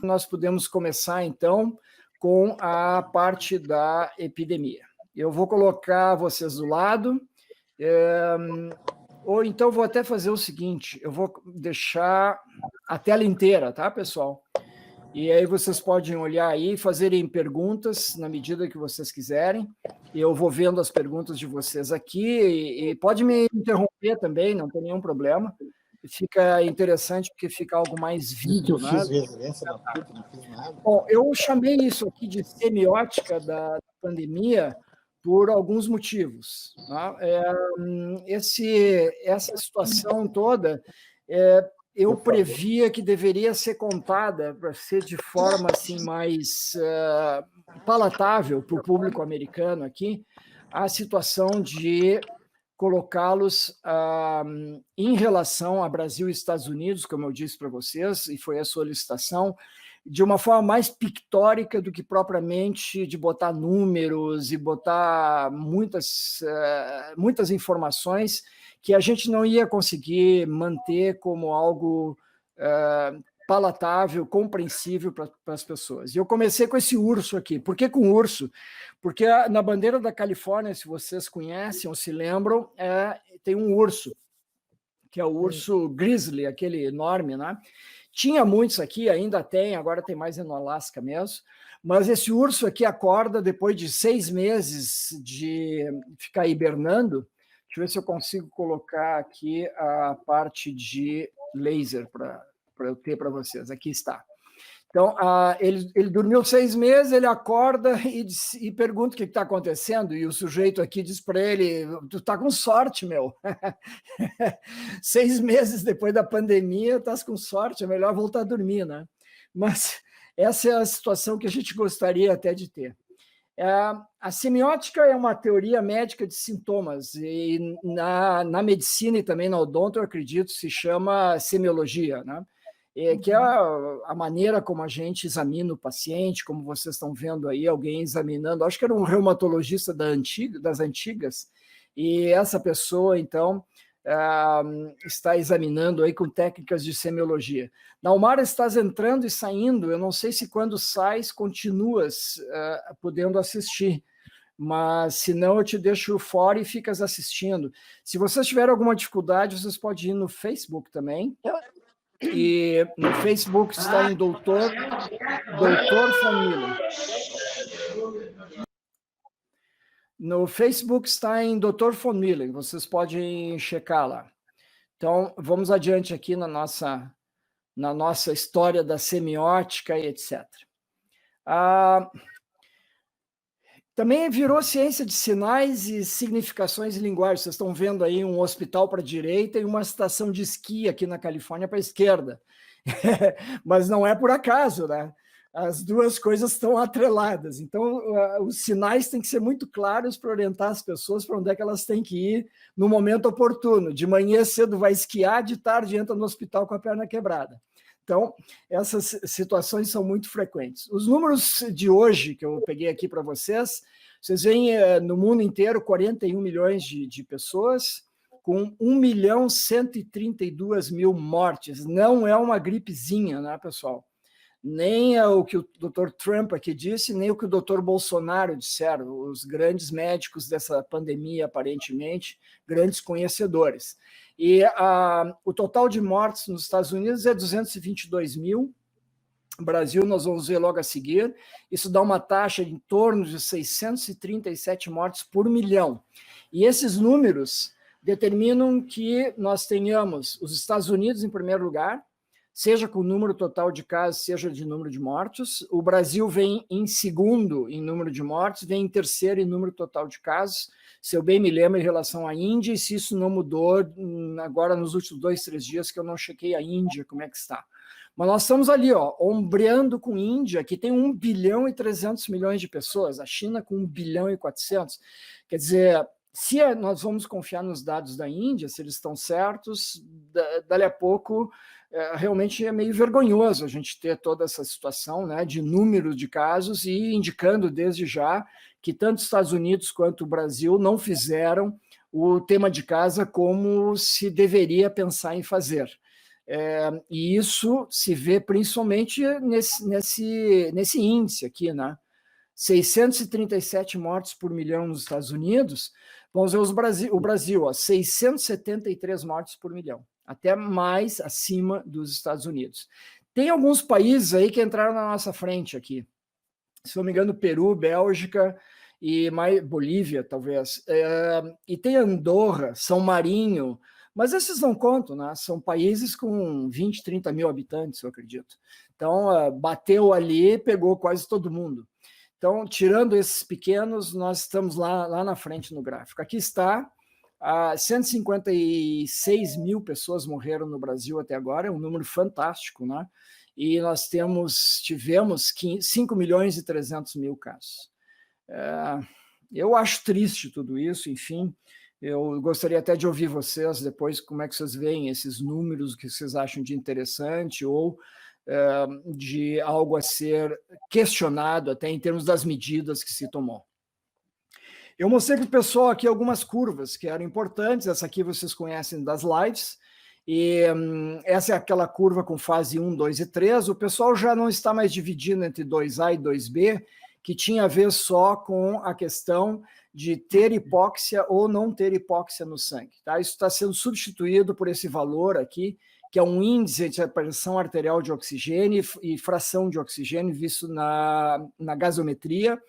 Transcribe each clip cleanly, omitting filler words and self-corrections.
nós podemos começar, então, com a parte da epidemia. Eu vou colocar vocês do lado, ou então vou até fazer o seguinte, eu vou deixar a tela inteira, tá, pessoal? E aí vocês podem olhar aí e fazerem perguntas na medida que vocês quiserem. Eu vou vendo as perguntas de vocês aqui e pode me interromper também, não tem nenhum problema. Fica interessante porque fica algo mais vivo, que eu né? fiz residência na PUC, não fiz nada. Bom, eu chamei isso aqui de semiótica da pandemia por alguns motivos. Tá? Essa situação toda, eu previa que deveria ser contada para ser de forma assim mais palatável para o público americano aqui, a situação de colocá-los em relação a Brasil e Estados Unidos, como eu disse para vocês, e foi a solicitação, de uma forma mais pictórica do que propriamente de botar números e botar muitas informações que a gente não ia conseguir manter como algo palatável, compreensível para as pessoas. E eu comecei com esse urso aqui. Por que com urso? Porque na bandeira da Califórnia, se vocês conhecem ou se lembram, tem um urso, que é o urso grizzly, aquele enorme, né? Tinha muitos aqui, ainda tem, agora tem mais no Alasca mesmo, mas esse urso aqui acorda depois de 6 meses de ficar hibernando. Deixa eu ver se eu consigo colocar aqui a parte de laser para eu ter para vocês. Aqui está. Então, ele dormiu 6 meses, ele acorda e pergunta o que está acontecendo, e o sujeito aqui diz para ele, tu está com sorte, meu. 6 meses depois da pandemia, estás com sorte, é melhor voltar a dormir, né? Mas essa é a situação que a gente gostaria até de ter. A semiótica é uma teoria médica de sintomas, e na medicina e também na odonto, eu acredito, se chama semiologia, né? Que é a maneira como a gente examina o paciente, como vocês estão vendo aí, alguém examinando, acho que era um reumatologista das antigas, e essa pessoa, então, está examinando aí com técnicas de semiologia. Naumara, estás entrando e saindo, eu não sei se quando sais continuas podendo assistir, mas se não eu te deixo fora e ficas assistindo. Se vocês tiverem alguma dificuldade, vocês podem ir no Facebook também. E no Facebook está em Doutor von Miller. No Facebook está em Dr. von Miller, vocês podem checar lá. Então, vamos adiante aqui na nossa história da semiótica e etc. Também virou ciência de sinais e significações e linguagem. Vocês estão vendo aí um hospital para a direita e uma estação de esqui aqui na Califórnia para a esquerda. Mas não é por acaso, né? As duas coisas estão atreladas. Então, os sinais têm que ser muito claros para orientar as pessoas para onde é que elas têm que ir no momento oportuno. De manhã cedo vai esquiar, de tarde entra no hospital com a perna quebrada. Então, essas situações são muito frequentes. Os números de hoje, que eu peguei aqui para vocês veem no mundo inteiro 41 milhões de pessoas, com 1.132.000 mortes. Não é uma gripezinha, né, pessoal? Nem é o que o Dr. Trump aqui disse, nem o que o Dr. Bolsonaro disseram, os grandes médicos dessa pandemia, aparentemente, grandes conhecedores. E o total de mortes nos Estados Unidos é 222 mil. No Brasil, nós vamos ver logo a seguir. Isso dá uma taxa em torno de 637 mortes por milhão. E esses números determinam que nós tenhamos os Estados Unidos em primeiro lugar, seja com o número total de casos, seja de número de mortos. O Brasil vem em segundo em número de mortes, vem em terceiro em número total de casos, se eu bem me lembro, em relação à Índia, e se isso não mudou agora nos últimos 2, 3 dias, que eu não chequei a Índia, como é que está. Mas nós estamos ali, ombreando com a Índia, que tem 1 bilhão e 300 milhões de pessoas, a China com 1 bilhão e 400. Quer dizer, se nós vamos confiar nos dados da Índia, se eles estão certos, dali a pouco realmente é meio vergonhoso a gente ter toda essa situação, né, de número de casos e indicando desde já que tanto os Estados Unidos quanto o Brasil não fizeram o tema de casa como se deveria pensar em fazer. E isso se vê principalmente nesse índice aqui, né? 637 mortes por milhão nos Estados Unidos. Vamos ver o Brasil, ó, 673 mortes por milhão, até mais acima dos Estados Unidos. Tem alguns países aí que entraram na nossa frente aqui. Se não me engano, Peru, Bélgica e Bolívia, talvez. E tem Andorra, São Marinho, mas esses não contam, né? São países com 20, 30 mil habitantes, eu acredito. Então, bateu ali, pegou quase todo mundo. Então, tirando esses pequenos, nós estamos lá na frente no gráfico. Aqui está, 156 mil pessoas morreram no Brasil até agora, é um número fantástico, né? E nós tivemos 5 milhões e 300 mil casos. Eu acho triste tudo isso, enfim, eu gostaria até de ouvir vocês depois, como é que vocês veem esses números, o que vocês acham de interessante ou de algo a ser questionado até em termos das medidas que se tomou. Eu mostrei para o pessoal aqui algumas curvas que eram importantes, essa aqui vocês conhecem das lives, e essa é aquela curva com fase 1, 2 e 3, o pessoal já não está mais dividindo entre 2A e 2B, que tinha a ver só com a questão de ter hipóxia ou não ter hipóxia no sangue. Tá? Isso está sendo substituído por esse valor aqui, que é um índice de pressão arterial de oxigênio e fração de oxigênio visto na gasometria.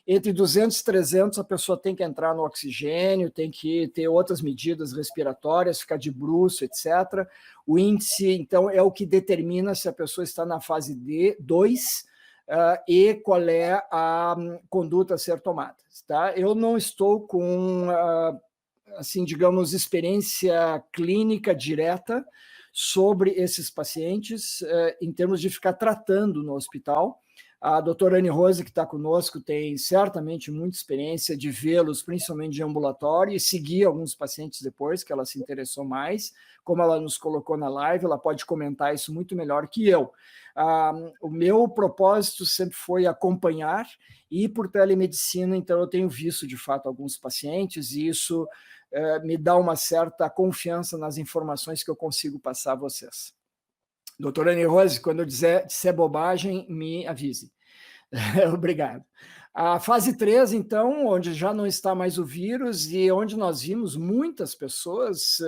Entre 200 e 300, a pessoa tem que entrar no oxigênio, tem que ter outras medidas respiratórias, ficar de bruço, etc. O índice, então, é o que determina se a pessoa está na fase D2 e qual é a conduta a ser tomada. Tá? Eu não estou com, assim, digamos, experiência clínica direta sobre esses pacientes, em termos de ficar tratando no hospital. A doutora Anne Rose, que está conosco, tem certamente muita experiência de vê-los, principalmente de ambulatório, e seguir alguns pacientes depois, que ela se interessou mais. Como ela nos colocou na live, ela pode comentar isso muito melhor que eu. O meu propósito sempre foi acompanhar e ir por telemedicina, então eu tenho visto, de fato, alguns pacientes, e isso me dá uma certa confiança nas informações que eu consigo passar a vocês. Doutora Anne Rose, quando eu disser bobagem, me avise. Obrigado. A fase 3, então, onde já não está mais o vírus e onde nós vimos muitas pessoas,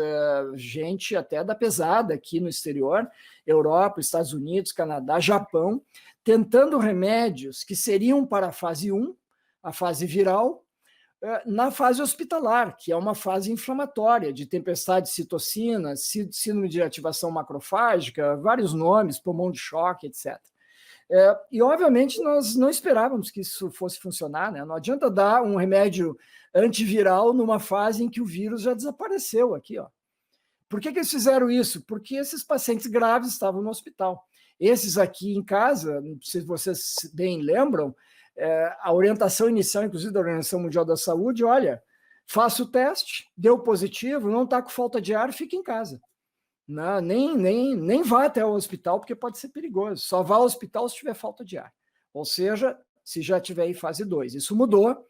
gente até da pesada aqui no exterior, Europa, Estados Unidos, Canadá, Japão, tentando remédios que seriam para a fase 1, a fase viral, na fase hospitalar, que é uma fase inflamatória, de tempestade de citocina, síndrome de ativação macrofágica, vários nomes, pulmão de choque, etc. E, obviamente, nós não esperávamos que isso fosse funcionar, né? Não adianta dar um remédio antiviral numa fase em que o vírus já desapareceu aqui, ó. Por que eles fizeram isso? Porque esses pacientes graves estavam no hospital. Esses aqui em casa, se vocês bem lembram, a orientação inicial, inclusive da Organização Mundial da Saúde, olha, faça o teste, deu positivo, não está com falta de ar, fique em casa. Não, nem vá até o hospital, porque pode ser perigoso. Só vá ao hospital se tiver falta de ar. Ou seja, se já tiver em fase 2. Isso mudou.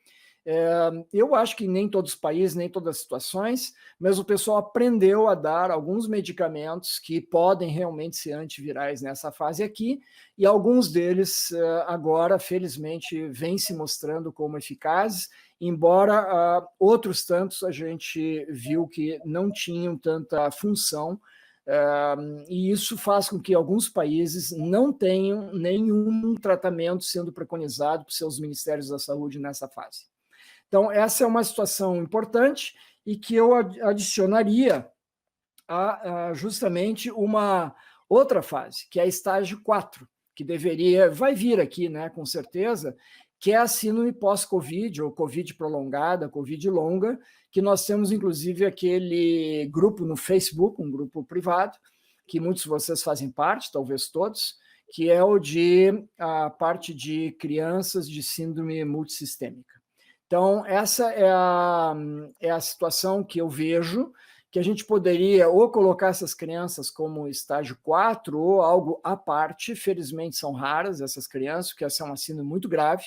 Eu acho que nem todos os países, nem todas as situações, mas o pessoal aprendeu a dar alguns medicamentos que podem realmente ser antivirais nessa fase aqui, e alguns deles agora, felizmente, vêm se mostrando como eficazes, embora outros tantos a gente viu que não tinham tanta função, e isso faz com que alguns países não tenham nenhum tratamento sendo preconizado por seus ministérios da saúde nessa fase. Então, essa é uma situação importante e que eu adicionaria a justamente uma outra fase, que é a estágio 4, que vai vir aqui, né, com certeza, que é a síndrome pós-Covid, ou Covid prolongada, Covid longa, que nós temos, inclusive, aquele grupo no Facebook, um grupo privado, que muitos de vocês fazem parte, talvez todos, que é a parte de crianças de síndrome multissistêmica. Então, essa é a situação que eu vejo, que a gente poderia ou colocar essas crianças como estágio 4 ou algo à parte. Felizmente são raras essas crianças, porque essa é uma síndrome muito grave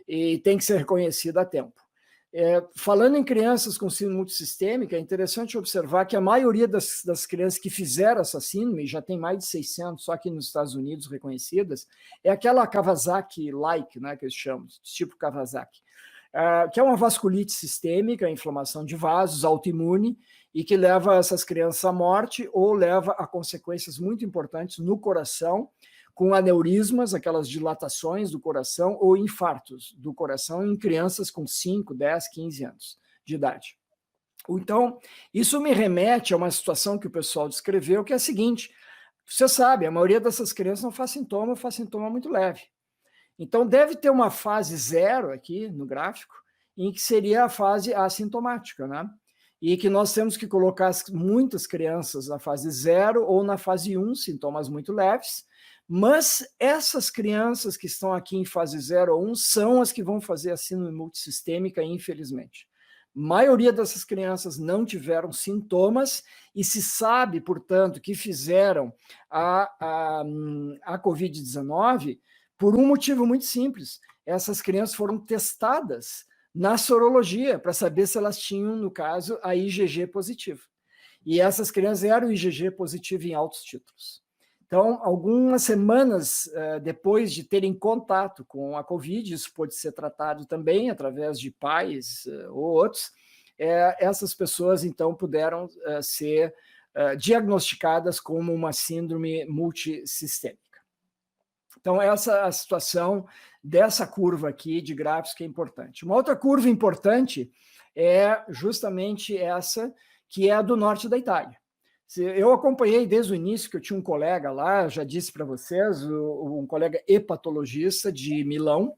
e tem que ser reconhecida a tempo. Falando em crianças com síndrome multissistêmica, é interessante observar que a maioria das crianças que fizeram essa síndrome, já tem mais de 600 só aqui nos Estados Unidos reconhecidas, é aquela Kawasaki-like, né, que eles chamam, tipo Kawasaki, que é uma vasculite sistêmica, inflamação de vasos, autoimune, e que leva essas crianças à morte ou leva a consequências muito importantes no coração, com aneurismas, aquelas dilatações do coração, ou infartos do coração em crianças com 5, 10, 15 anos de idade. Então, isso me remete a uma situação que o pessoal descreveu, que é a seguinte: você sabe, a maioria dessas crianças não faz sintoma muito leve. Então, deve ter uma fase 0 aqui no gráfico, em que seria a fase assintomática, né? E que nós temos que colocar muitas crianças na fase 0 ou na fase 1, sintomas muito leves. Mas essas crianças que estão aqui em fase 0 ou 1 são as que vão fazer a síndrome multissistêmica, infelizmente. A maioria dessas crianças não tiveram sintomas e se sabe, portanto, que fizeram a Covid-19 por um motivo muito simples. Essas crianças foram testadas na sorologia para saber se elas tinham, no caso, a IgG positiva. E essas crianças eram IgG positivo em altos títulos. Então, algumas semanas depois de terem contato com a Covid, isso pode ser tratado também através de pais ou outros, essas pessoas, então, puderam ser diagnosticadas como uma síndrome multissistêmica. Então, essa é a situação dessa curva aqui de gráficos que é importante. Uma outra curva importante é justamente essa, que é a do norte da Itália. Eu acompanhei desde o início, que eu tinha um colega lá, já disse para vocês, um colega hepatologista de Milão,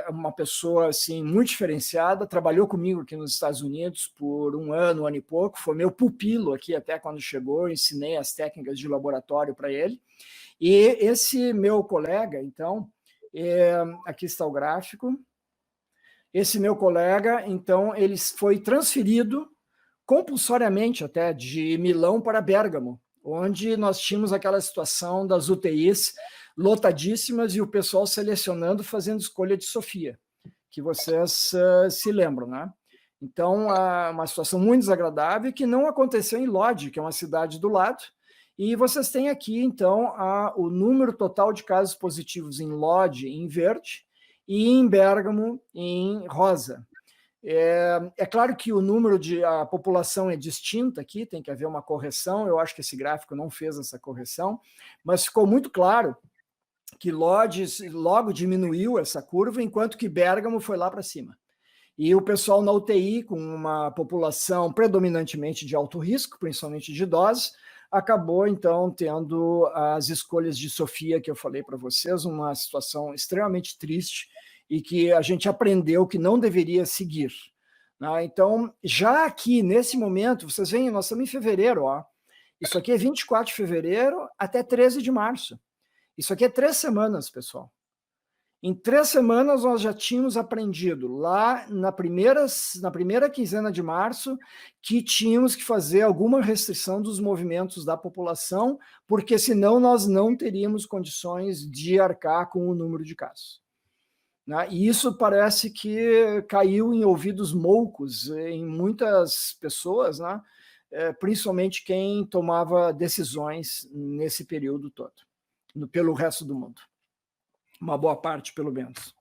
uma pessoa assim, muito diferenciada, trabalhou comigo aqui nos Estados Unidos por um ano e pouco, foi meu pupilo aqui até quando chegou, ensinei as técnicas de laboratório para ele. E esse meu colega, então, aqui está o gráfico, esse meu colega, então, ele foi transferido compulsoriamente até de Milão para Bérgamo, onde nós tínhamos aquela situação das UTIs lotadíssimas e o pessoal selecionando, fazendo escolha de Sofia, que vocês se lembram, né? Então, uma situação muito desagradável que não aconteceu em Lodi, que é uma cidade do lado, e vocês têm aqui, então, o número total de casos positivos em Lodi, em verde, e em Bérgamo, em rosa. É claro que o número a população é distinta aqui, tem que haver uma correção, eu acho que esse gráfico não fez essa correção, mas ficou muito claro que Lodi logo diminuiu essa curva, enquanto que Bérgamo foi lá para cima. E o pessoal na UTI, com uma população predominantemente de alto risco, principalmente de idosos, acabou, então, tendo as escolhas de Sofia, que eu falei para vocês, uma situação extremamente triste, e que a gente aprendeu que não deveria seguir. Né? Então, já aqui, nesse momento, vocês veem, nós estamos em fevereiro, ó. Isso aqui é 24 de fevereiro até 13 de março. Isso aqui é 3 semanas, pessoal. Em 3 semanas, nós já tínhamos aprendido, lá na primeira quinzena de março, que tínhamos que fazer alguma restrição dos movimentos da população, porque senão nós não teríamos condições de arcar com o número de casos. Né? E isso parece que caiu em ouvidos moucos em muitas pessoas, né? Principalmente quem tomava decisões nesse período todo, pelo resto do mundo. Uma boa parte, pelo menos.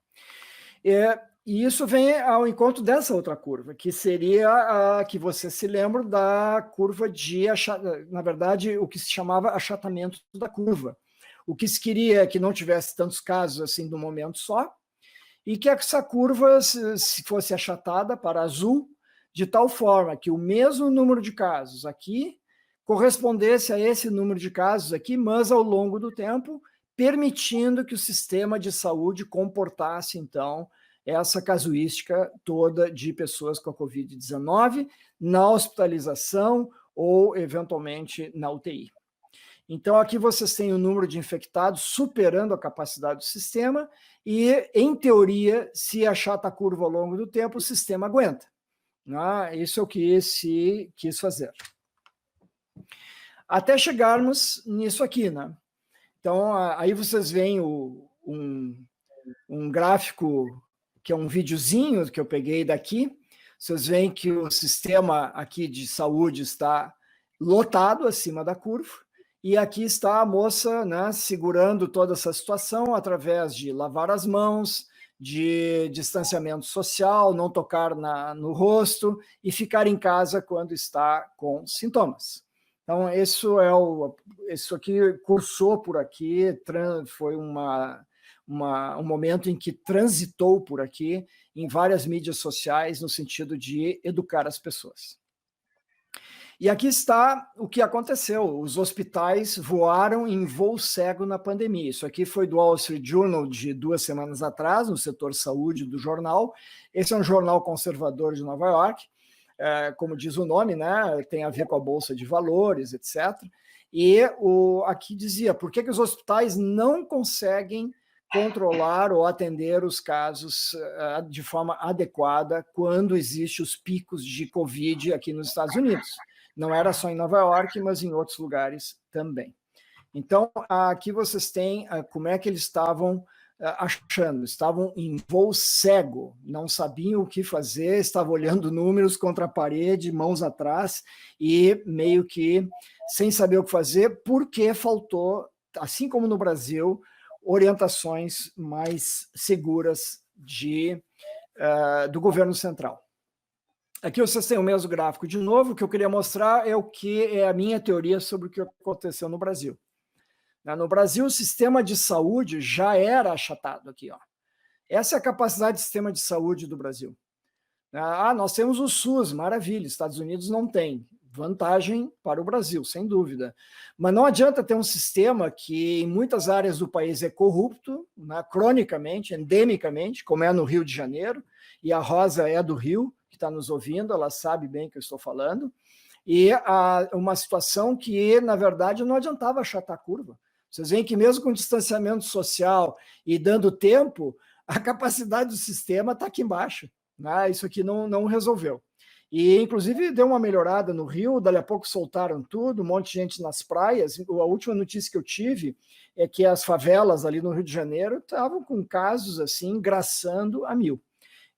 E isso vem ao encontro dessa outra curva, que seria a que você se lembra da curva de, na verdade, o que se chamava achatamento da curva. O que se queria é que não tivesse tantos casos assim de um momento só, e que essa curva se fosse achatada para azul, de tal forma que o mesmo número de casos aqui correspondesse a esse número de casos aqui, mas ao longo do tempo, permitindo que o sistema de saúde comportasse, então, essa casuística toda de pessoas com a Covid-19 na hospitalização ou, eventualmente, na UTI. Então, aqui vocês têm o número de infectados superando a capacidade do sistema e, em teoria, se achata a curva ao longo do tempo, o sistema aguenta. Né? Isso é o que se quis fazer. Até chegarmos nisso aqui, né? Então, aí vocês veem um gráfico que é um videozinho que eu peguei daqui. Vocês veem que o sistema aqui de saúde está lotado acima da curva, e aqui está a moça, né, segurando toda essa situação através de lavar as mãos, de distanciamento social, não tocar no rosto e ficar em casa quando está com sintomas. Então, isso aqui cursou por aqui, foi um momento em que transitou por aqui em várias mídias sociais no sentido de educar as pessoas. E aqui está o que aconteceu. Os hospitais voaram em voo cego na pandemia. Isso aqui foi do Wall Street Journal de 2 semanas atrás, no setor saúde do jornal. Esse é um jornal conservador de Nova York. Como diz o nome, né, tem a ver com a Bolsa de Valores, etc. E aqui dizia, por que os hospitais não conseguem controlar ou atender os casos de forma adequada quando existem os picos de Covid aqui nos Estados Unidos? Não era só em Nova York, mas em outros lugares também. Então, aqui vocês têm como é que eles estavam achando. Estavam em voo cego, não sabiam o que fazer, estavam olhando números contra a parede, mãos atrás, e meio que sem saber o que fazer, porque faltou, assim como no Brasil, orientações mais seguras do governo central. Aqui vocês têm o mesmo gráfico de novo. O que eu queria mostrar é o que é a minha teoria sobre o que aconteceu no Brasil. No Brasil, o sistema de saúde já era achatado aqui, ó. Essa é a capacidade do sistema de saúde do Brasil. Nós temos o SUS, maravilha, Estados Unidos não tem. Vantagem para o Brasil, sem dúvida. Mas não adianta ter um sistema que em muitas áreas do país é corrupto, né, cronicamente, endemicamente, como é no Rio de Janeiro, e a Rosa é do Rio, que está nos ouvindo, ela sabe bem o que eu estou falando, e uma situação que, na verdade, não adiantava achatar a curva. Vocês veem que mesmo com distanciamento social e dando tempo, a capacidade do sistema está aqui embaixo. Né? Isso aqui não resolveu. E, inclusive, deu uma melhorada no Rio, dali a pouco soltaram tudo, um monte de gente nas praias. A última notícia que eu tive é que as favelas ali no Rio de Janeiro estavam com casos assim, engraçando a 1000.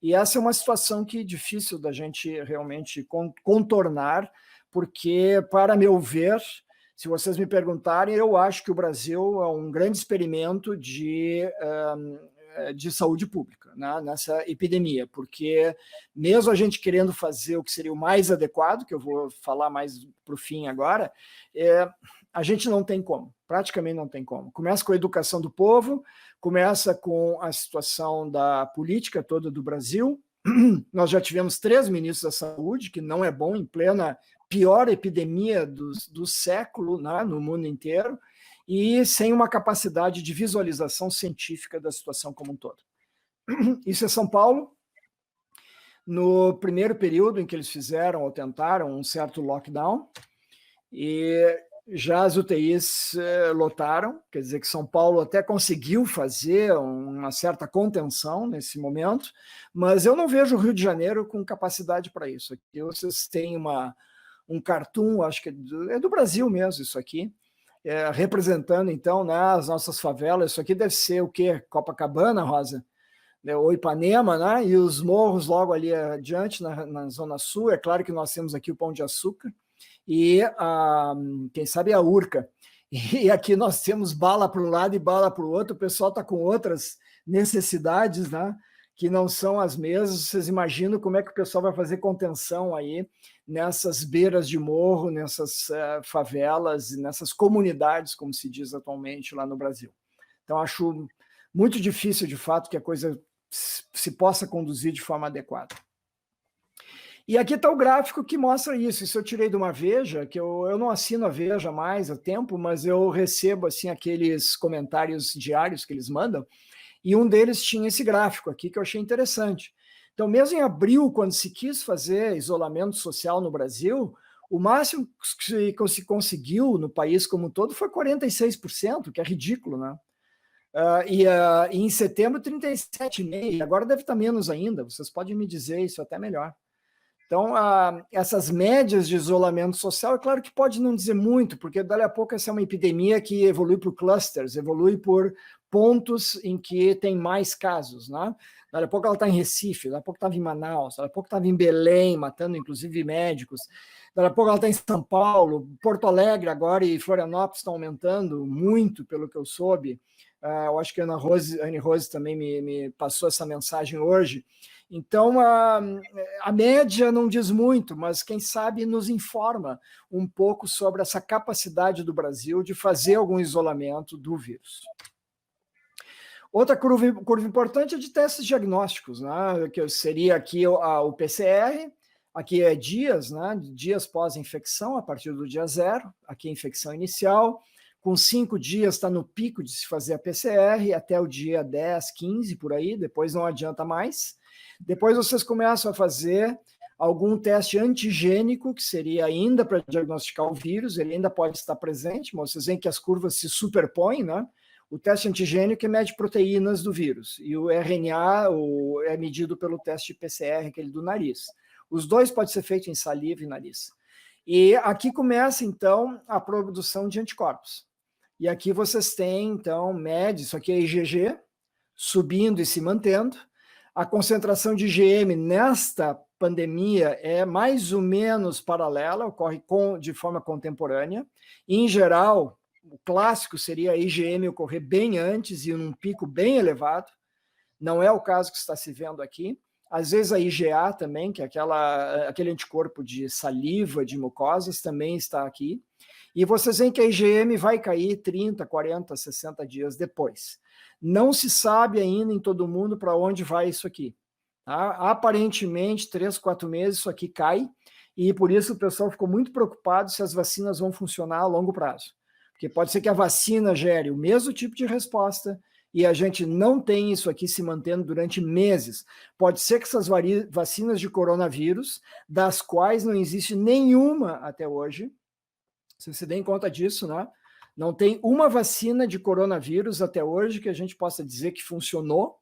E essa é uma situação que é difícil da gente realmente contornar, porque, para meu ver, se vocês me perguntarem, eu acho que o Brasil é um grande experimento de saúde pública, né, nessa epidemia, porque mesmo a gente querendo fazer o que seria o mais adequado, que eu vou falar mais para o fim agora, a gente não tem como, praticamente não tem como. Começa com a educação do povo, começa com a situação da política toda do Brasil. Nós já tivemos 3 ministros da saúde, que não é bom, em plena pior epidemia do século, né, no mundo inteiro, e sem uma capacidade de visualização científica da situação como um todo. Isso é São Paulo. No primeiro período em que eles fizeram ou tentaram um certo lockdown, e já as UTIs lotaram, quer dizer que São Paulo até conseguiu fazer uma certa contenção nesse momento, mas eu não vejo o Rio de Janeiro com capacidade para isso. Aqui vocês têm um cartoon, acho que é do Brasil mesmo isso aqui, representando então, né, as nossas favelas. Isso aqui deve ser o quê? Copacabana, Rosa? Ou Ipanema, né? E os morros logo ali adiante, na Zona Sul. É claro que nós temos aqui o Pão de Açúcar, e quem sabe a Urca. E aqui nós temos bala para um lado e bala para o outro. O pessoal está com outras necessidades, né, que não são as mesmas. Vocês imaginam como é que o pessoal vai fazer contenção aí nessas beiras de morro, nessas favelas, nessas comunidades, como se diz atualmente lá no Brasil. Então, acho muito difícil, de fato, que a coisa se possa conduzir de forma adequada. E aqui está o gráfico que mostra isso. Isso eu tirei de uma Veja, que eu não assino a Veja mais há tempo, mas eu recebo assim, aqueles comentários diários que eles mandam, e um deles tinha esse gráfico aqui que eu achei interessante. Então, mesmo em abril, quando se quis fazer isolamento social no Brasil, o máximo que se conseguiu no país como um todo foi 46%, que é ridículo, né? E em setembro, 37,5%. Agora deve estar menos ainda. Vocês podem me dizer isso até melhor. Então, essas médias de isolamento social, é claro que pode não dizer muito, porque dali a pouco essa é uma epidemia que evolui por clusters, evolui por pontos em que tem mais casos, né? Dali a pouco ela está em Recife, dali a pouco estava em Manaus, dali a pouco estava em Belém, matando inclusive médicos, dali a pouco ela está em São Paulo, Porto Alegre agora e Florianópolis estão aumentando muito, pelo que eu soube. Eu acho que a Anne Rose também me passou essa mensagem hoje. Então, a média não diz muito, mas quem sabe nos informa um pouco sobre essa capacidade do Brasil de fazer algum isolamento do vírus. Outra curva importante é de testes diagnósticos, né? Que seria aqui o PCR, aqui é dias, né? Dias pós-infecção, a partir do dia 0, aqui é a infecção inicial. Com 5 dias está no pico de se fazer a PCR, até o dia 10, 15, por aí, depois não adianta mais. Depois vocês começam a fazer algum teste antigênico, que seria ainda para diagnosticar o vírus, ele ainda pode estar presente, mas vocês veem que as curvas se superpõem, né? O teste antigênico mede proteínas do vírus, e o RNA é medido pelo teste PCR, aquele do nariz. Os dois podem ser feitos em saliva e nariz. E aqui começa, então, a produção de anticorpos. E aqui vocês têm, então, média, isso aqui é IgG, subindo e se mantendo. A concentração de IgM nesta pandemia é mais ou menos paralela, ocorre de forma contemporânea. Em geral, o clássico seria a IgM ocorrer bem antes e num pico bem elevado. Não é o caso que está se vendo aqui. Às vezes a IgA também, que é aquele anticorpo de saliva, de mucosas, também está aqui. E vocês veem que a IgM vai cair 30, 40, 60 dias depois. Não se sabe ainda em todo mundo para onde vai isso aqui. Tá? Aparentemente, 3, 4 meses isso aqui cai, e por isso o pessoal ficou muito preocupado se as vacinas vão funcionar a longo prazo. Porque pode ser que a vacina gere o mesmo tipo de resposta e a gente não tem isso aqui se mantendo durante meses. Pode ser que essas vacinas de coronavírus, das quais não existe nenhuma até hoje, vocês se deem conta disso, né? Não tem uma vacina de coronavírus até hoje que a gente possa dizer que funcionou,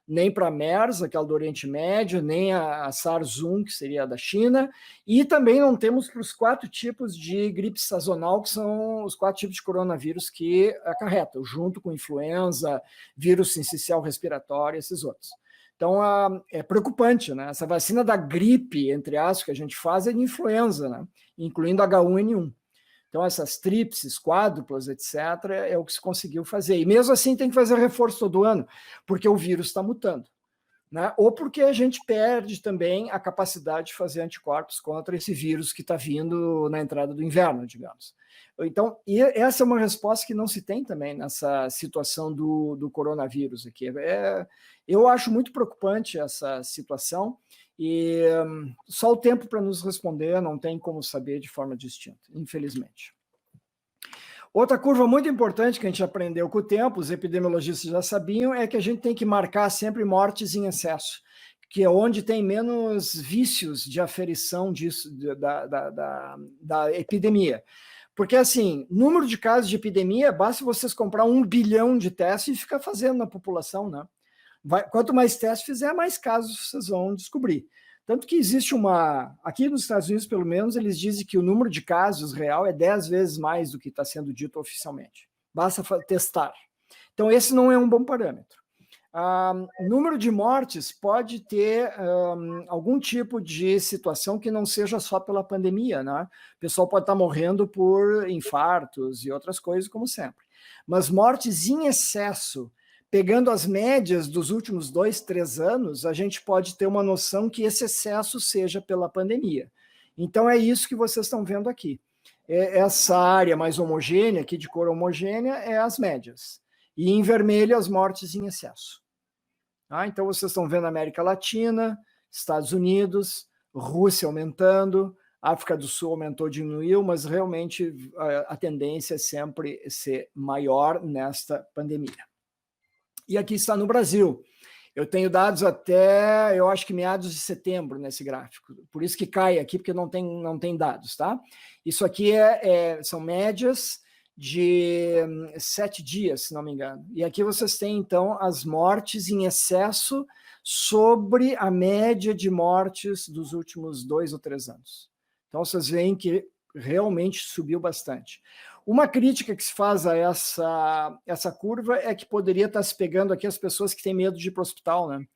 nem para a MERS, aquela do Oriente Médio, nem a SARS-1, que seria a da China, e também não temos para os 4 tipos de gripe sazonal, que são os 4 tipos de coronavírus que acarretam, junto com influenza, vírus sincicial respiratório, esses outros. Então, é preocupante, né? Essa vacina da gripe, entre aspas, que a gente faz é de influenza, né? Incluindo H1N1. Então, essas tríplices, quádruplas, etc., é o que se conseguiu fazer. E mesmo assim tem que fazer reforço todo ano, porque o vírus está mutando. Né? Ou porque a gente perde também a capacidade de fazer anticorpos contra esse vírus que está vindo na entrada do inverno, digamos. Então, e essa é uma resposta que não se tem também nessa situação do coronavírus aqui. Eu acho muito preocupante essa situação, e só o tempo para nos responder, não tem como saber de forma distinta, infelizmente. Outra curva muito importante que a gente aprendeu com o tempo, os epidemiologistas já sabiam, é que a gente tem que marcar sempre mortes em excesso, que é onde tem menos vícios de aferição disso, da epidemia. Porque, assim, número de casos de epidemia, basta vocês comprar 1 bilhão de testes e ficar fazendo na população, né? Quanto mais testes fizer, mais casos vocês vão descobrir. Tanto que existe aqui nos Estados Unidos, pelo menos, eles dizem que o número de casos real é 10 vezes mais do que está sendo dito oficialmente. Basta testar. Então, esse não é um bom parâmetro. O número de mortes pode ter algum tipo de situação que não seja só pela pandemia, né? O pessoal pode estar morrendo por infartos e outras coisas, como sempre. Mas mortes em excesso, pegando as médias dos últimos 2, 3 anos, a gente pode ter uma noção que esse excesso seja pela pandemia. Então, é isso que vocês estão vendo aqui. Essa área mais homogênea, aqui de cor homogênea, é as médias. E em vermelho, as mortes em excesso. Então, vocês estão vendo América Latina, Estados Unidos, Rússia aumentando, África do Sul aumentou, diminuiu, mas realmente a tendência é sempre ser maior nesta pandemia. E aqui está no Brasil. Eu tenho dados até, eu acho que meados de setembro nesse gráfico. Por isso que cai aqui, porque não tem dados, tá? Isso aqui são médias de 7 dias, se não me engano. E aqui vocês têm, então, as mortes em excesso sobre a média de mortes dos últimos 2 ou 3 anos. Então, vocês veem que realmente subiu bastante. Uma crítica que se faz a essa curva é que poderia estar se pegando aqui as pessoas que têm medo de ir para o hospital, né?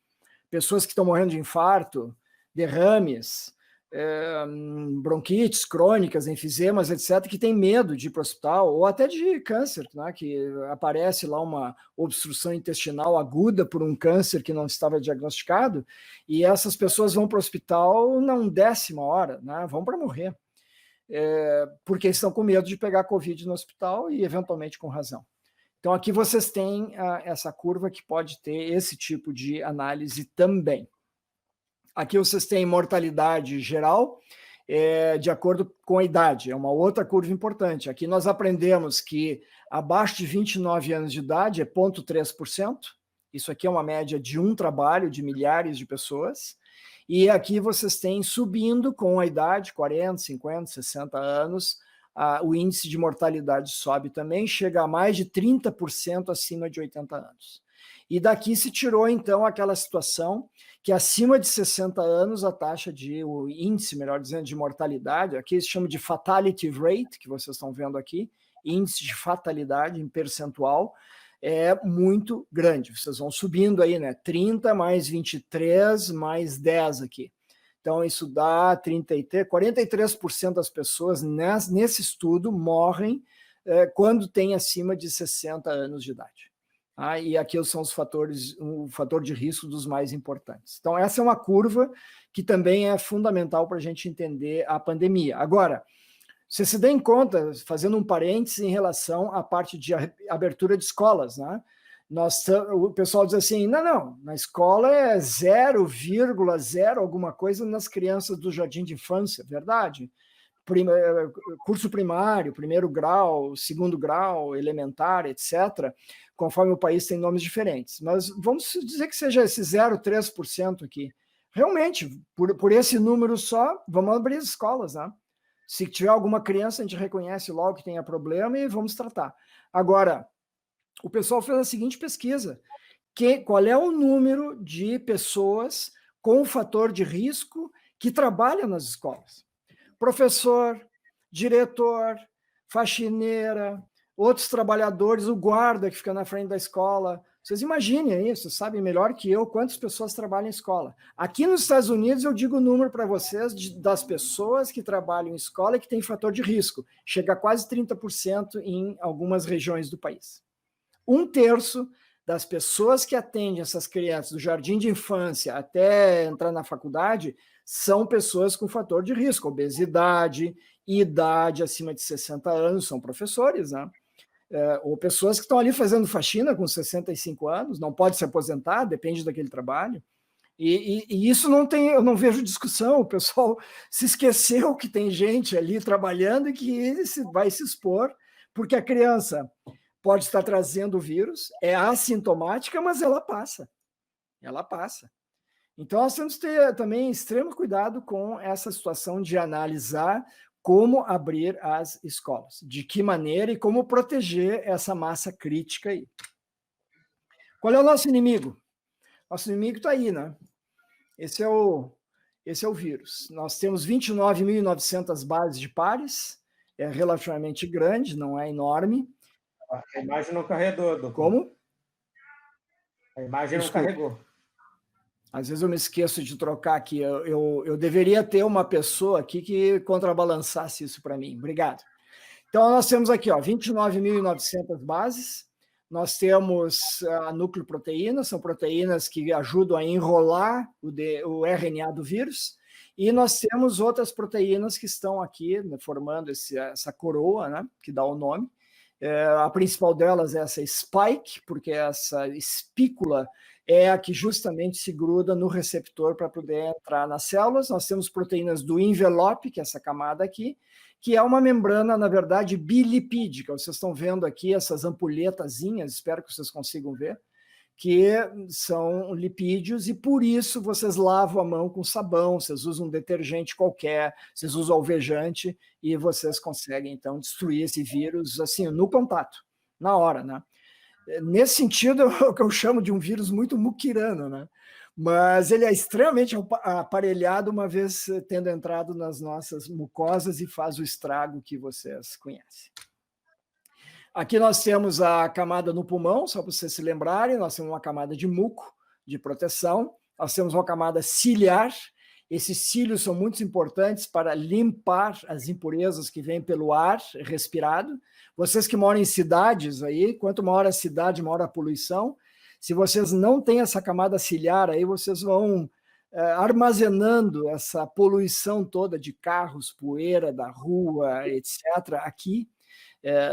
Pessoas que estão morrendo de infarto, derrames, bronquites crônicas, enfisemas, etc., que têm medo de ir para o hospital, ou até de câncer, né? Que aparece lá uma obstrução intestinal aguda por um câncer que não estava diagnosticado, e essas pessoas vão para o hospital na 10ª hora, né? Vão para morrer. Porque estão com medo de pegar Covid no hospital e, eventualmente, com razão. Então, aqui vocês têm essa curva que pode ter esse tipo de análise também. Aqui vocês têm mortalidade geral, de acordo com a idade, é uma outra curva importante. Aqui nós aprendemos que abaixo de 29 anos de idade é 0,3%, isso aqui é uma média de um trabalho de milhares de pessoas, e aqui vocês têm subindo com a idade, 40, 50, 60 anos, o índice de mortalidade sobe também, chega a mais de 30% acima de 80 anos. E daqui se tirou, então, aquela situação que acima de 60 anos o índice, melhor dizendo, de mortalidade, aqui se chama de fatality rate, que vocês estão vendo aqui, índice de fatalidade em percentual, é muito grande. Vocês vão subindo aí, né? 30 mais 23 mais 10 aqui. Então, isso dá 43% das pessoas nesse estudo morrem quando tem acima de 60 anos de idade. E aqui são os fatores, o fator de risco dos mais importantes. Então, essa é uma curva que também é fundamental para a gente entender a pandemia. Agora, você se dê em conta, fazendo um parênteses em relação à parte de abertura de escolas, né? O pessoal diz assim, não, na escola é 0,0 alguma coisa nas crianças do jardim de infância, verdade? Curso primário, 1º grau, 2º grau, elementar, etc., conforme o país tem nomes diferentes. Mas vamos dizer que seja esse 0,3% aqui. Realmente, por esse número só, vamos abrir as escolas, né? Se tiver alguma criança, a gente reconhece logo que tenha problema e vamos tratar. Agora, o pessoal fez a seguinte pesquisa: qual é o número de pessoas com fator de risco que trabalham nas escolas? Professor, diretor, faxineira, outros trabalhadores, o guarda que fica na frente da escola. Vocês imaginem isso, sabem melhor que eu quantas pessoas trabalham em escola. Aqui nos Estados Unidos, eu digo o número para vocês das pessoas que trabalham em escola e que têm fator de risco. Chega a quase 30% em algumas regiões do país. 1/3 das pessoas que atendem essas crianças do jardim de infância até entrar na faculdade são pessoas com fator de risco, obesidade, idade acima de 60 anos, são professores, né? Ou pessoas que estão ali fazendo faxina com 65 anos, não pode se aposentar, depende daquele trabalho. E isso eu não vejo discussão, o pessoal se esqueceu que tem gente ali trabalhando e que vai se expor, porque a criança pode estar trazendo o vírus, é assintomática, mas ela passa. Ela passa. Então, nós temos que ter também extremo cuidado com essa situação de analisar como abrir as escolas, de que maneira e como proteger essa massa crítica aí. Qual é o nosso inimigo? Nosso inimigo está aí, né? Esse é o vírus. Nós temos 29.900 bases de pares, é relativamente grande, não é enorme. A imagem não carregou, doutor. Como? A imagem não carregou. Às vezes eu me esqueço de trocar aqui. Eu deveria ter uma pessoa aqui que contrabalançasse isso para mim. Obrigado. Então, nós temos aqui 29.900 bases. Nós temos a nucleoproteína, são proteínas que ajudam a enrolar o RNA do vírus. E nós temos outras proteínas que estão aqui, né, formando essa coroa, né, que dá o nome. A principal delas é essa spike, porque essa espícula é a que justamente se gruda no receptor para poder entrar nas células. Nós temos proteínas do envelope, que é essa camada aqui, que é uma membrana, na verdade, bilipídica. Vocês estão vendo aqui essas ampulhetazinhas, espero que vocês consigam ver, que são lipídios, e por isso vocês lavam a mão com sabão, vocês usam um detergente qualquer, vocês usam alvejante, e vocês conseguem, então, destruir esse vírus, assim, no contato, na hora, né? Nesse sentido, é o que eu chamo de um vírus muito muquirano, né? Mas ele é extremamente aparelhado, uma vez tendo entrado nas nossas mucosas e faz o estrago que vocês conhecem. Aqui nós temos a camada no pulmão, só para vocês se lembrarem, nós temos uma camada de muco, de proteção, nós temos uma camada ciliar. Esses cílios são muito importantes para limpar as impurezas que vêm pelo ar respirado. Vocês que moram em cidades aí, quanto maior a cidade, maior a poluição. Se vocês não têm essa camada ciliar aí, vocês vão armazenando essa poluição toda de carros, poeira da rua, etc., aqui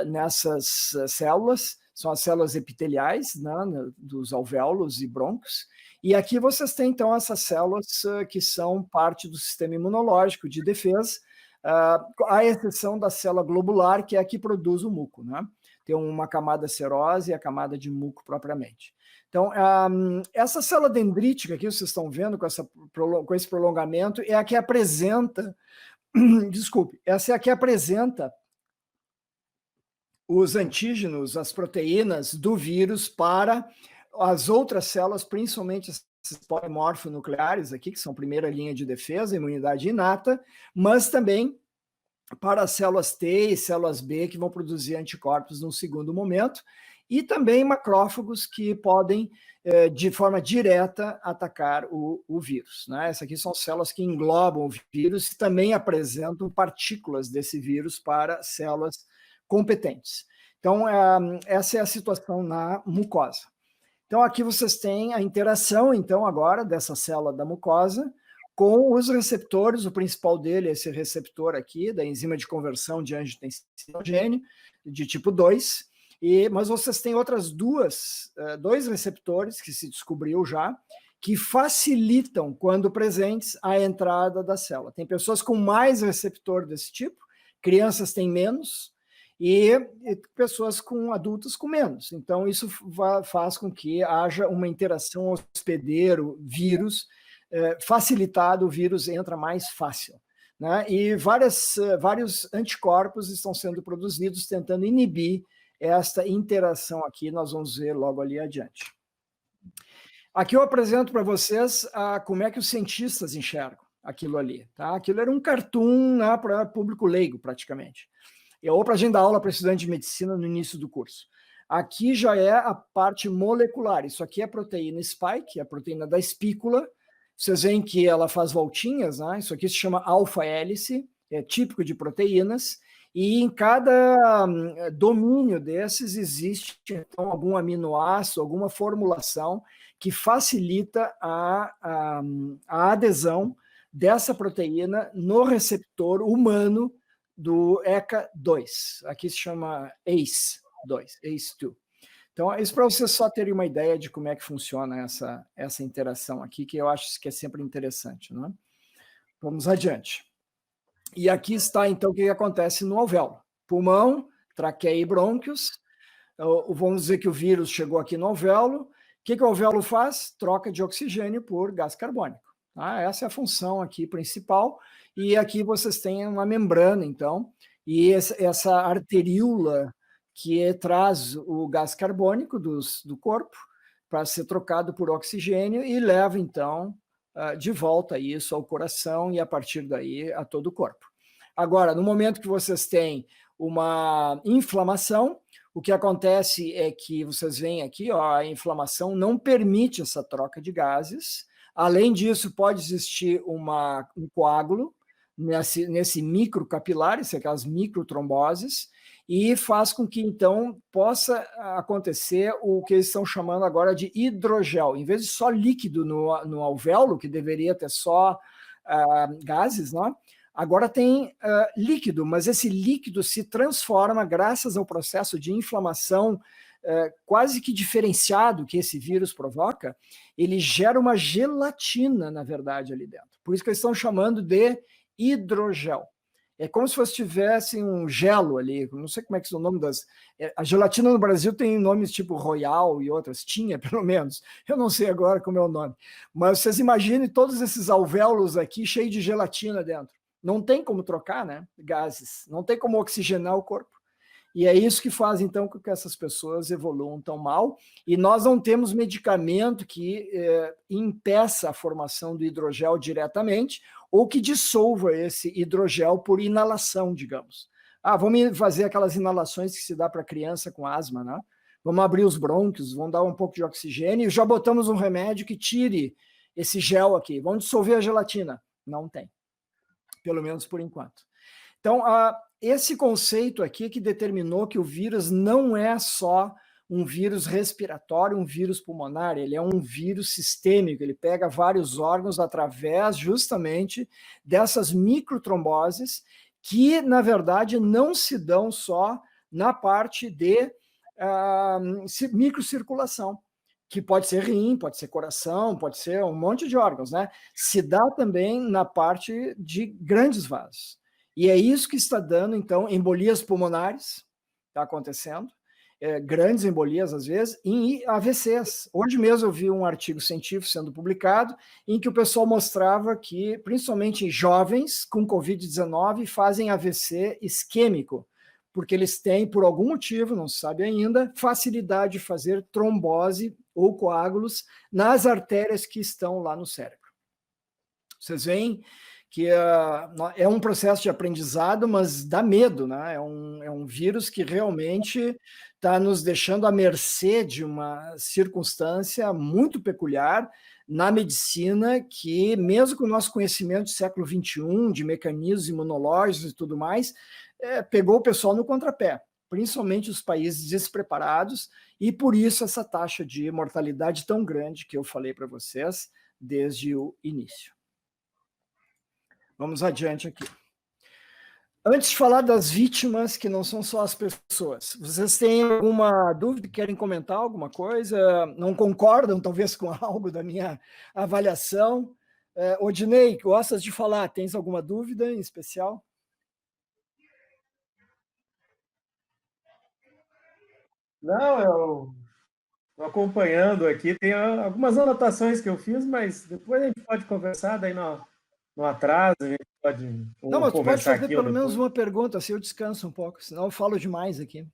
nessas células, são as células epiteliais, né, dos alvéolos e brônquios. E aqui vocês têm, então, essas células que são parte do sistema imunológico de defesa, à exceção da célula globular, que é a que produz o muco, né? Tem uma camada serosa e a camada de muco propriamente. Então, essa célula dendrítica que vocês estão vendo com esse prolongamento é a que apresenta, desculpe, essa é a que apresenta os antígenos, as proteínas do vírus para as outras células, principalmente esses polimorfonucleares aqui, que são primeira linha de defesa, imunidade inata, mas também para as células T e células B, que vão produzir anticorpos num segundo momento, e também macrófagos que podem, de forma direta, atacar o vírus, né? Essas aqui são células que englobam o vírus e também apresentam partículas desse vírus para células competentes. Então, essa é a situação na mucosa. Então, aqui vocês têm a interação, então, agora, dessa célula da mucosa com os receptores. O principal dele é esse receptor aqui, da enzima de conversão de angiotensina de tipo 2, mas vocês têm outras dois receptores que se descobriu já, que facilitam, quando presentes, a entrada da célula. Tem pessoas com mais receptor desse tipo, crianças têm menos, e pessoas adultas com menos. Então, isso faz com que haja uma interação hospedeiro-vírus, facilitado, o vírus entra mais fácil, né? E vários anticorpos estão sendo produzidos tentando inibir esta interação aqui, nós vamos ver logo ali adiante. Aqui eu apresento para vocês como é que os cientistas enxergam aquilo ali, tá? Aquilo era um cartoon, né, para público leigo, praticamente. Ou para a gente dar aula para estudante de medicina no início do curso. Aqui já é a parte molecular. Isso aqui é a proteína spike, a proteína da espícula. Vocês veem que ela faz voltinhas, né? Isso aqui se chama alfa-hélice, é típico de proteínas. E em cada domínio desses existe, então, algum aminoácido, alguma formulação que facilita a adesão dessa proteína no receptor humano do ECA2, aqui se chama ACE2, ACE2. Então, isso para vocês só terem uma ideia de como é que funciona essa interação aqui, que eu acho que é sempre interessante, né? Vamos adiante. E aqui está, então, o que acontece no alvéolo. Pulmão, traqueia e brônquios. Vamos dizer que o vírus chegou aqui no alvéolo. O que o alvéolo faz? Troca de oxigênio por gás carbônico. Tá? Essa é a função aqui principal. E aqui vocês têm uma membrana, então, e essa arteríola que traz o gás carbônico do corpo para ser trocado por oxigênio e leva, então, de volta isso ao coração e, a partir daí, a todo o corpo. Agora, no momento que vocês têm uma inflamação, o que acontece é que vocês veem aqui, ó, a inflamação não permite essa troca de gases. Além disso, pode existir um coágulo nesse microcapilar, isso é aquelas microtromboses, e faz com que, então, possa acontecer o que eles estão chamando agora de hidrogel. Em vez de só líquido no alvéolo, que deveria ter só gases, né? Agora tem líquido, mas esse líquido se transforma, graças ao processo de inflamação quase que diferenciado que esse vírus provoca, ele gera uma gelatina, na verdade, ali dentro. Por isso que eles estão chamando de hidrogel. É como se fosse tivesse um gelo ali, não sei como é que é o nome das... A gelatina no Brasil tem nomes tipo Royal e outras, tinha pelo menos, eu não sei agora como é o nome, mas vocês imaginem todos esses alvéolos aqui cheios de gelatina dentro. Não tem como trocar, né, gases, não tem como oxigenar o corpo. E é isso que faz, então, com que essas pessoas evoluam tão mal. E nós não temos medicamento que impeça a formação do hidrogel diretamente ou que dissolva esse hidrogel por inalação, digamos. Vamos fazer aquelas inalações que se dá para criança com asma, né? Vamos abrir os brônquios, vamos dar um pouco de oxigênio e já botamos um remédio que tire esse gel aqui. Vamos dissolver a gelatina. Não tem. Pelo menos por enquanto. Então, esse conceito aqui que determinou que o vírus não é só um vírus respiratório, um vírus pulmonar, ele é um vírus sistêmico, ele pega vários órgãos através justamente dessas microtromboses que, na verdade, não se dão só na parte de microcirculação, que pode ser rim, pode ser coração, pode ser um monte de órgãos, né? Se dá também na parte de grandes vasos. E é isso que está dando, então, embolias pulmonares, está acontecendo, grandes embolias, às vezes, em AVCs. Hoje mesmo eu vi um artigo científico sendo publicado, em que o pessoal mostrava que, principalmente jovens com Covid-19, fazem AVC isquêmico, porque eles têm, por algum motivo, não se sabe ainda, facilidade de fazer trombose ou coágulos nas artérias que estão lá no cérebro. Vocês veem que é um processo de aprendizado, mas dá medo, né? É um vírus que realmente está nos deixando à mercê de uma circunstância muito peculiar na medicina, que mesmo com o nosso conhecimento do século XXI, de mecanismos imunológicos e tudo mais, pegou o pessoal no contrapé, principalmente os países despreparados, e por isso essa taxa de mortalidade tão grande que eu falei para vocês desde o início. Vamos adiante aqui. Antes de falar das vítimas, que não são só as pessoas, vocês têm alguma dúvida, querem comentar alguma coisa? Não concordam, talvez, com algo da minha avaliação? Odinei, gostas de falar? Tens alguma dúvida em especial? Não, eu estou acompanhando aqui, tem algumas anotações que eu fiz, mas depois a gente pode conversar, daí no atraso, a gente pode Não, mas tu pode fazer aqui pelo menos uma pergunta, assim eu descanso um pouco, senão eu falo demais aqui.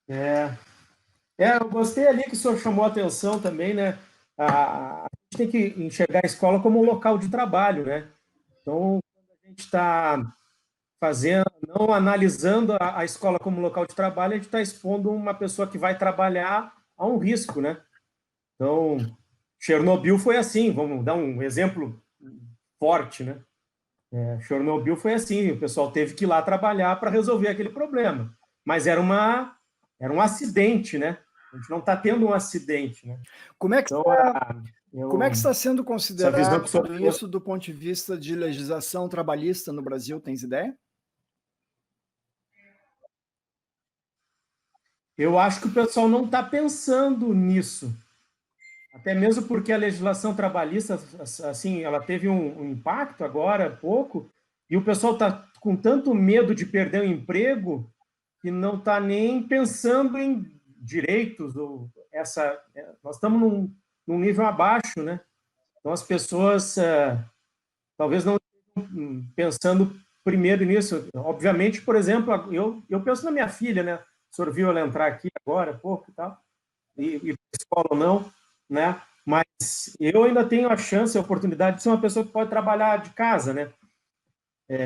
Eu gostei ali que o senhor chamou a atenção também, né? A gente tem que enxergar a escola como um local de trabalho, né? Então, quando a gente está não analisando a escola como local de trabalho, a gente está expondo uma pessoa que vai trabalhar a um risco, né? Então, Chernobyl foi assim, vamos dar um exemplo forte, né? Chernobyl foi assim, o pessoal teve que ir lá trabalhar para resolver aquele problema, mas era um acidente, né? A gente não está tendo um acidente, né? Como é que está sendo considerado isso do ponto de vista de legislação trabalhista no Brasil? Tens ideia? Eu acho que o pessoal não está pensando nisso. Até mesmo porque a legislação trabalhista, assim, ela teve um impacto agora, pouco, e o pessoal está com tanto medo de perder o emprego que não está nem pensando em direitos. Nós estamos num nível abaixo, né? Então, as pessoas talvez não estejam pensando primeiro nisso. Obviamente, por exemplo, eu penso na minha filha, né? O senhor viu ela entrar aqui agora, pouco e tal, e escola ou não, né? Mas eu ainda tenho a chance, a oportunidade de ser uma pessoa que pode trabalhar de casa, né?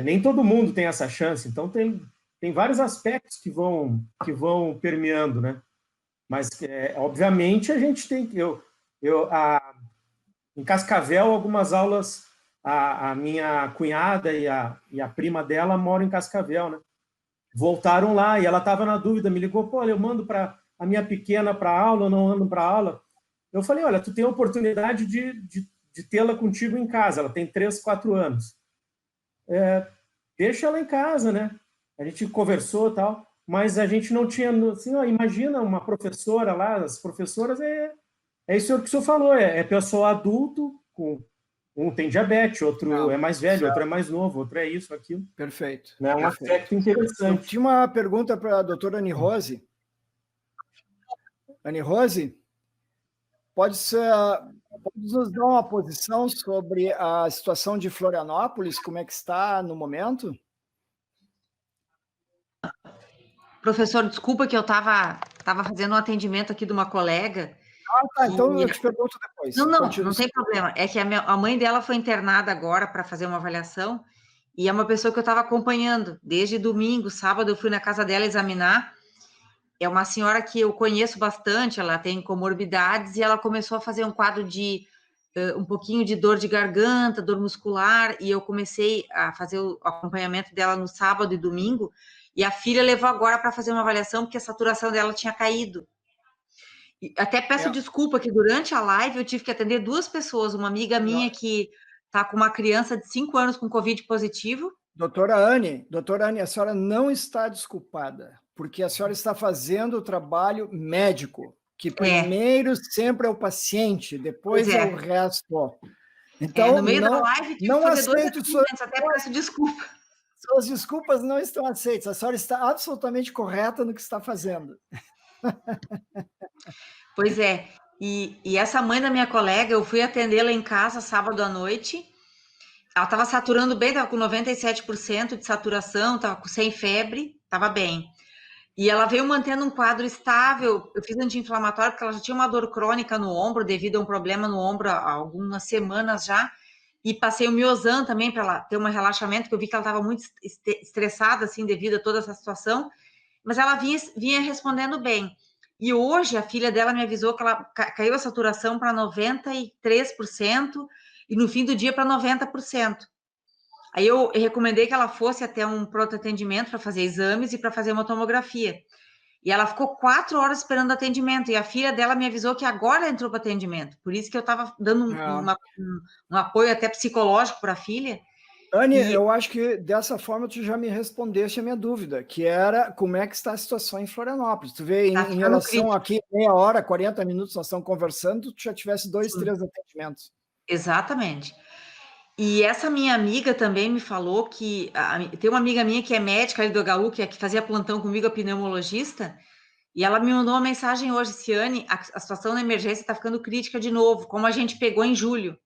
Nem todo mundo tem essa chance, então tem vários aspectos que vão permeando, né? Mas, obviamente, a gente tem que... em Cascavel, algumas aulas, a minha cunhada e a prima dela moram em Cascavel, né? Voltaram lá e ela estava na dúvida, me ligou, pô, eu mando a minha pequena para aula ou não mando para aula? Eu falei, olha, tu tem a oportunidade de tê-la contigo em casa, ela tem 3, 4 anos. Deixa ela em casa, né? A gente conversou e tal, mas a gente não tinha... Assim, imagina uma professora lá, as professoras é isso que o senhor falou, é pessoal adulto, um tem diabetes, outro é mais velho, outro é mais novo, outro é isso, aquilo. Perfeito. É um aspecto interessante. Eu tinha uma pergunta para a doutora Anne Rose. Anne Rose, pode nos dar uma posição sobre a situação de Florianópolis, como é que está no momento? Professor, desculpa que eu estava fazendo um atendimento aqui de uma colega. Tá, então eu te pergunto depois. Não tem problema. É que a mãe dela foi internada agora para fazer uma avaliação e é uma pessoa que eu estava acompanhando desde domingo, sábado eu fui na casa dela examinar. É uma senhora que eu conheço bastante, ela tem comorbidades e ela começou a fazer um quadro de um pouquinho de dor de garganta, dor muscular, e eu comecei a fazer o acompanhamento dela no sábado e domingo, e a filha levou agora para fazer uma avaliação porque a saturação dela tinha caído. E até peço desculpa que durante a live eu tive que atender 2 pessoas, uma amiga minha que está com uma criança de 5 anos com Covid positivo. Doutora Anne, a senhora não está desculpada, porque a senhora está fazendo o trabalho médico, que primeiro sempre é o paciente, depois é o resto. Então, no meio da live, não aceito até peço desculpa. Suas desculpas não estão aceitas. A senhora está absolutamente correta no que está fazendo. Pois é. E essa mãe da minha colega, eu fui atendê-la em casa sábado à noite. Ela estava saturando bem, estava com 97% de saturação, estava sem febre, estava bem. E ela veio mantendo um quadro estável. Eu fiz anti-inflamatório porque ela já tinha uma dor crônica no ombro, devido a um problema no ombro há algumas semanas já. E passei o Miozan também para ela ter um relaxamento, porque eu vi que ela estava muito estressada, assim, devido a toda essa situação. Mas ela vinha respondendo bem. E hoje a filha dela me avisou que ela caiu a saturação para 93% e no fim do dia para 90%. Aí eu recomendei que ela fosse até um pronto atendimento para fazer exames e para fazer uma tomografia. E ela ficou 4 horas esperando atendimento. E a filha dela me avisou que agora entrou para atendimento. Por isso que eu estava dando um apoio até psicológico para a filha. Anne, eu acho que dessa forma tu já me respondeste a minha dúvida, que era como é que está a situação em Florianópolis. Tu vê, em relação aqui, meia hora, 40 minutos nós estamos conversando, tu já tivesse 2, 3 atendimentos. Exatamente. E essa minha amiga também me falou que... tem uma amiga minha que é médica ali do HU, que fazia plantão comigo, a pneumologista, e ela me mandou uma mensagem hoje, Ciane, a situação na emergência está ficando crítica de novo, como a gente pegou em julho.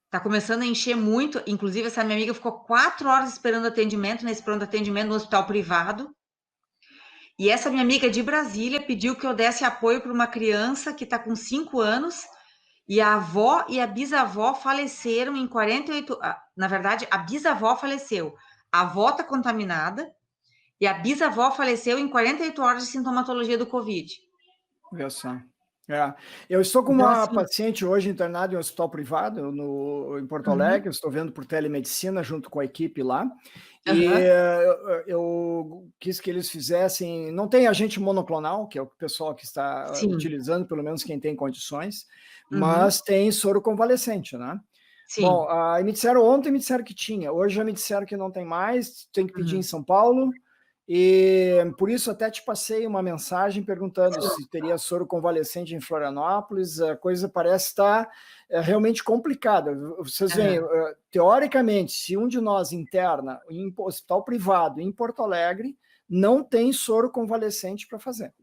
Está começando a encher muito, inclusive essa minha amiga ficou 4 horas esperando atendimento, nesse pronto atendimento no hospital privado, e essa minha amiga de Brasília pediu que eu desse apoio para uma criança que está com 5 anos, e a avó e a bisavó faleceram em 48... Na verdade, a bisavó faleceu, a avó está contaminada, e a bisavó faleceu em 48 horas de sintomatologia do Covid. Olha só. Eu estou com uma paciente hoje internada em um hospital privado em Porto Alegre, eu estou vendo por telemedicina junto com a equipe lá, e eu quis que eles fizessem, não tem agente monoclonal, que é o pessoal que está utilizando, pelo menos quem tem condições, mas tem soro convalescente, né? Sim. Bom, me disseram ontem, me disseram que tinha, hoje já me disseram que não tem mais, tem que pedir em São Paulo, e por isso até te passei uma mensagem perguntando se teria soro convalescente em Florianópolis. A coisa parece estar realmente complicada. Vocês veem, teoricamente, se um de nós interna em hospital privado em Porto Alegre, não tem soro convalescente para fazer.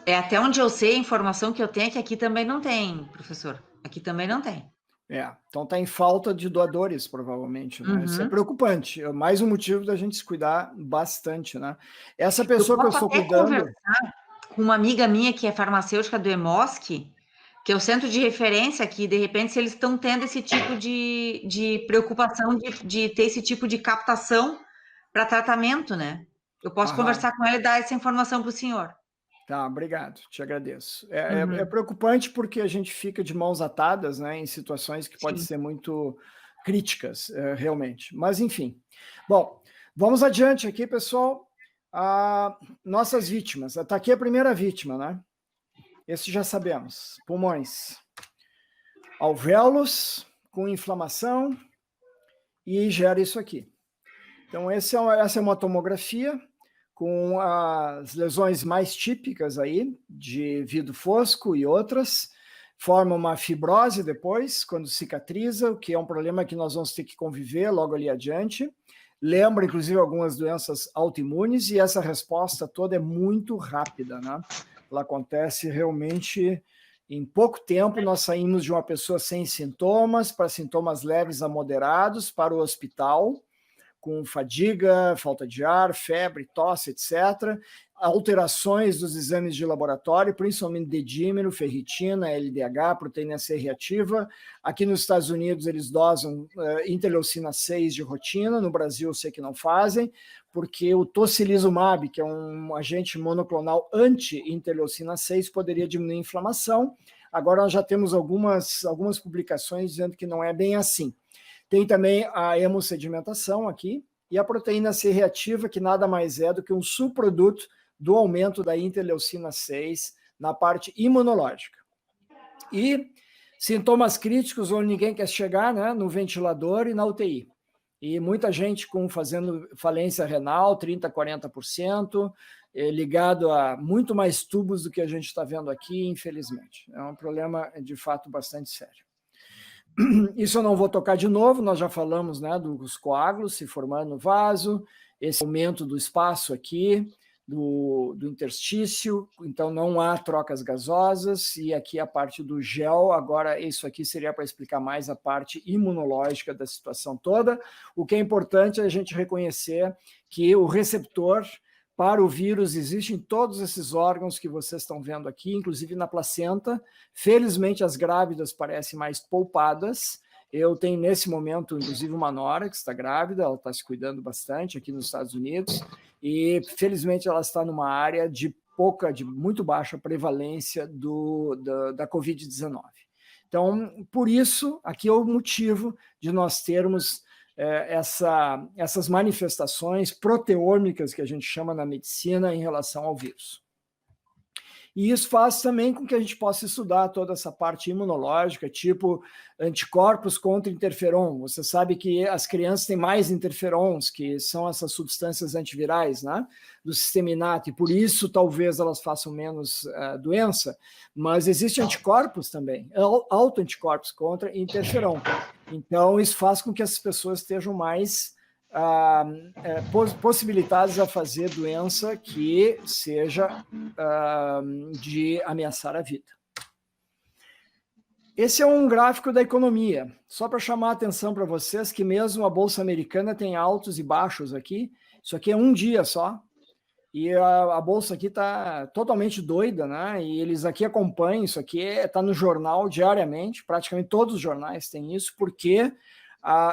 Até onde eu sei, a informação que eu tenho é que aqui também não tem, professor. Aqui também não tem. Então está em falta de doadores, provavelmente, né? Isso é preocupante. É mais um motivo da gente se cuidar bastante, né? Essa pessoa que eu estou cuidando... Eu posso conversar com uma amiga minha que é farmacêutica do EMOSC, que é o centro de referência aqui, de repente, se eles estão tendo esse tipo de preocupação de ter esse tipo de captação para tratamento, né? Eu posso conversar com ela e dar essa informação para o senhor. Tá, obrigado, te agradeço. É preocupante porque a gente fica de mãos atadas, né, em situações que podem ser muito críticas, realmente. Mas, enfim. Bom, vamos adiante aqui, pessoal. Nossas vítimas. Está aqui a primeira vítima, né? Esse já sabemos. Pulmões. Alvéolos com inflamação e gera isso aqui. Então, essa é uma tomografia com as lesões mais típicas aí, de vidro fosco e outras, forma uma fibrose depois, quando cicatriza, o que é um problema que nós vamos ter que conviver logo ali adiante. Lembra, inclusive, algumas doenças autoimunes, e essa resposta toda é muito rápida, né? Ela acontece realmente em pouco tempo. Nós saímos de uma pessoa sem sintomas para sintomas leves a moderados para o hospital, com fadiga, falta de ar, febre, tosse, etc. Alterações dos exames de laboratório, principalmente dedímero, ferritina, LDH, proteína C reativa. Aqui nos Estados Unidos eles dosam interleucina 6 de rotina, no Brasil eu sei que não fazem, porque o tocilizumab, que é um agente monoclonal anti-interleucina 6, poderia diminuir a inflamação. Agora nós já temos algumas publicações dizendo que não é bem assim. Tem também a hemossedimentação aqui e a proteína C reativa, que nada mais é do que um subproduto do aumento da interleucina 6 na parte imunológica. E sintomas críticos onde ninguém quer chegar, né, no ventilador e na UTI. E muita gente fazendo falência renal, 30%, 40%, ligado a muito mais tubos do que a gente está vendo aqui, infelizmente. É um problema, de fato, bastante sério. Isso eu não vou tocar de novo, nós já falamos, né, dos coágulos se formando no vaso, esse aumento do espaço aqui, do interstício, então não há trocas gasosas, e aqui a parte do gel. Agora isso aqui seria para explicar mais a parte imunológica da situação toda. O que é importante é a gente reconhecer que o receptor para o vírus existe em todos esses órgãos que vocês estão vendo aqui, inclusive na placenta. Felizmente as grávidas parecem mais poupadas. Eu tenho nesse momento, inclusive, uma nora que está grávida, ela está se cuidando bastante aqui nos Estados Unidos, e felizmente ela está numa área de muito baixa prevalência da Covid-19. Então, por isso, aqui é o motivo de nós termos essas manifestações proteômicas que a gente chama na medicina em relação ao vírus. E isso faz também com que a gente possa estudar toda essa parte imunológica, tipo anticorpos contra interferon. Você sabe que as crianças têm mais interferons, que são essas substâncias antivirais, né, do sistema inato, e por isso talvez elas façam menos doença, mas existem anticorpos também, autoanticorpos contra interferon. Então, isso faz com que as pessoas estejam mais possibilitadas a fazer doença que seja de ameaçar a vida. Esse é um gráfico da economia, só para chamar a atenção para vocês que mesmo a Bolsa Americana tem altos e baixos aqui. Isso aqui é um dia só, e a Bolsa aqui está totalmente doida, né? E eles aqui acompanham, isso aqui está no jornal diariamente, praticamente todos os jornais têm isso, porque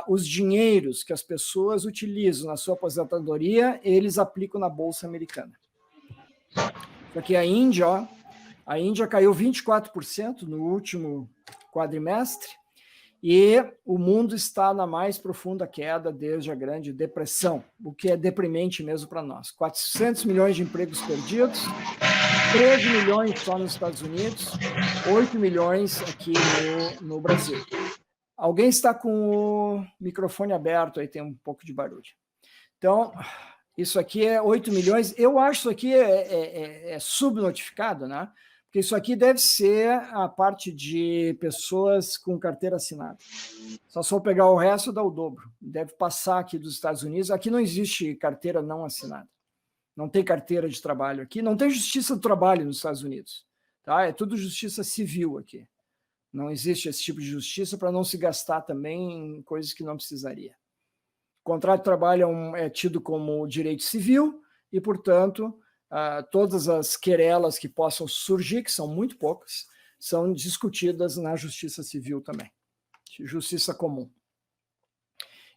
os dinheiros que as pessoas utilizam na sua aposentadoria, eles aplicam na Bolsa Americana. Isso aqui é a Índia, ó. A Índia caiu 24% no último quadrimestre e o mundo está na mais profunda queda desde a Grande Depressão, o que é deprimente mesmo para nós. 400 milhões de empregos perdidos, 13 milhões só nos Estados Unidos, 8 milhões aqui no Brasil. Alguém está com o microfone aberto, aí tem um pouco de barulho. Então, isso aqui é 8 milhões. Eu acho isso aqui é subnotificado, né? Porque isso aqui deve ser a parte de pessoas com carteira assinada. Só se for pegar o resto, dá o dobro. Deve passar aqui dos Estados Unidos. Aqui não existe carteira não assinada. Não tem carteira de trabalho aqui. Não tem justiça do trabalho nos Estados Unidos. Tá? É tudo justiça civil aqui. Não existe esse tipo de justiça para não se gastar também em coisas que não precisaria. O contrato de trabalho é tido como direito civil e, portanto, todas as querelas que possam surgir, que são muito poucas, são discutidas na justiça civil também. Justiça comum.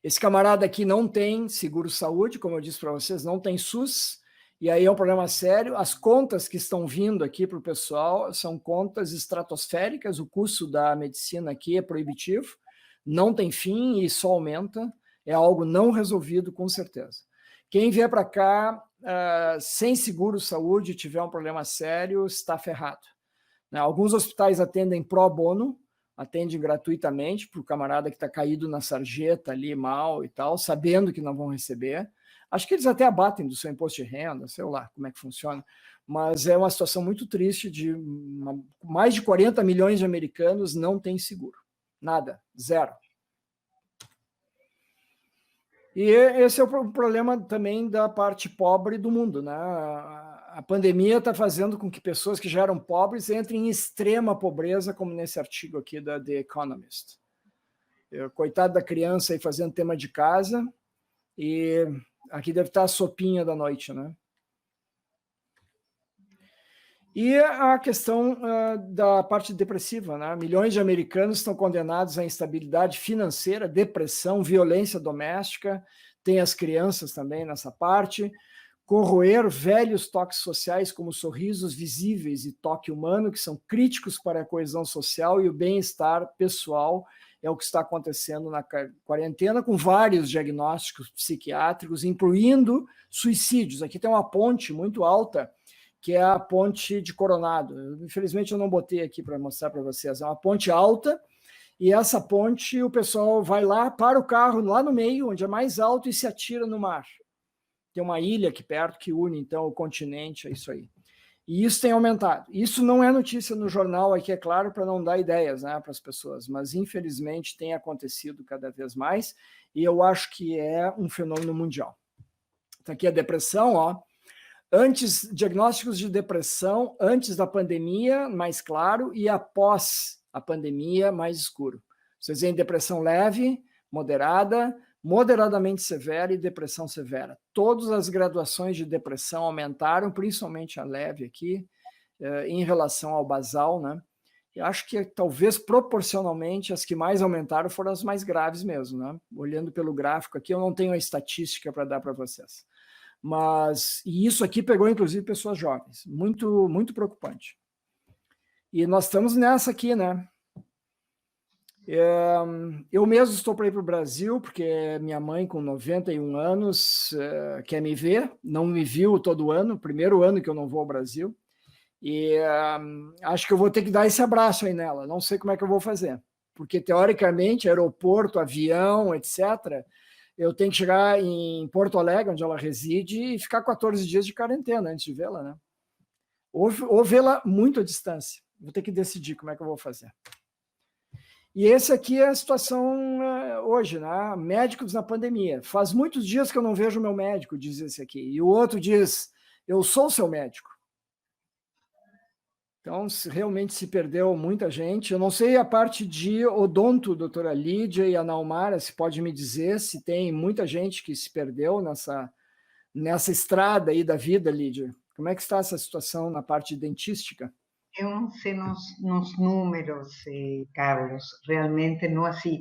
Esse camarada aqui não tem seguro-saúde, como eu disse para vocês, não tem SUS, e aí é um problema sério. As contas que estão vindo aqui para o pessoal são contas estratosféricas, o custo da medicina aqui é proibitivo, não tem fim e só aumenta, é algo não resolvido com certeza. Quem vier para cá sem seguro-saúde e tiver um problema sério, está ferrado. Alguns hospitais atendem pro bono, atendem gratuitamente para o camarada que está caído na sarjeta ali mal e tal, sabendo que não vão receber. Acho que eles até abatem do seu imposto de renda, sei lá como é que funciona, mas é uma situação muito triste de mais de 40 milhões de americanos não têm seguro. Nada, zero. E esse é o problema também da parte pobre do mundo, né? A pandemia está fazendo com que pessoas que já eram pobres entrem em extrema pobreza, como nesse artigo aqui da The Economist. Coitado da criança aí fazendo tema de casa, E aqui deve estar a sopinha da noite, né? E a questão da parte depressiva, né? Milhões de americanos estão condenados à instabilidade financeira, depressão, violência doméstica, tem as crianças também nessa parte, corroer velhos toques sociais como sorrisos visíveis e toque humano, que são críticos para a coesão social e o bem-estar pessoal, é o que está acontecendo na quarentena, com vários diagnósticos psiquiátricos, incluindo suicídios. Aqui tem uma ponte muito alta, que é a ponte de Coronado. Infelizmente, eu não botei aqui para mostrar para vocês. É uma ponte alta, e essa ponte, o pessoal vai lá, para o carro lá no meio, onde é mais alto, e se atira no mar. Tem uma ilha aqui perto que une, então, o continente, é isso aí. E isso tem aumentado. Isso não é notícia no jornal aqui, é claro, para não dar ideias, né, para as pessoas, mas, infelizmente, tem acontecido cada vez mais, e eu acho que é um fenômeno mundial. Então, aqui a depressão, ó. Antes, diagnósticos de depressão antes da pandemia, mais claro, e após a pandemia, mais escuro. Vocês veem depressão leve, moderada, moderadamente severa e depressão severa. Todas as graduações de depressão aumentaram, principalmente a leve aqui, em relação ao basal, né? Eu acho que talvez proporcionalmente as que mais aumentaram foram as mais graves mesmo, né? Olhando pelo gráfico aqui, eu não tenho a estatística para dar para vocês. Mas, e isso aqui pegou, inclusive, pessoas jovens. Muito, muito preocupante. E nós estamos nessa aqui, né? Eu mesmo estou para ir para o Brasil, porque minha mãe, com 91 anos, quer me ver. Não me viu todo ano, primeiro ano que eu não vou ao Brasil. E acho que eu vou ter que dar esse abraço aí nela. Não sei como é que eu vou fazer. Porque, teoricamente, aeroporto, avião, etc., eu tenho que chegar em Porto Alegre, onde ela reside, e ficar 14 dias de quarentena antes de vê-la, né? Ou vê-la muito à distância. Vou ter que decidir como é que eu vou fazer. E esse aqui é a situação hoje, né? Médicos na pandemia. Faz muitos dias que eu não vejo meu médico, diz esse aqui. E o outro diz, eu sou seu médico. Então, realmente se perdeu muita gente. Eu não sei a parte de odonto, doutora Lídia e a Naumara, se pode me dizer se tem muita gente que se perdeu nessa estrada aí da vida, Lídia. Como é que está essa situação na parte dentística? Eu não sei nos números, Carlos, realmente não assim.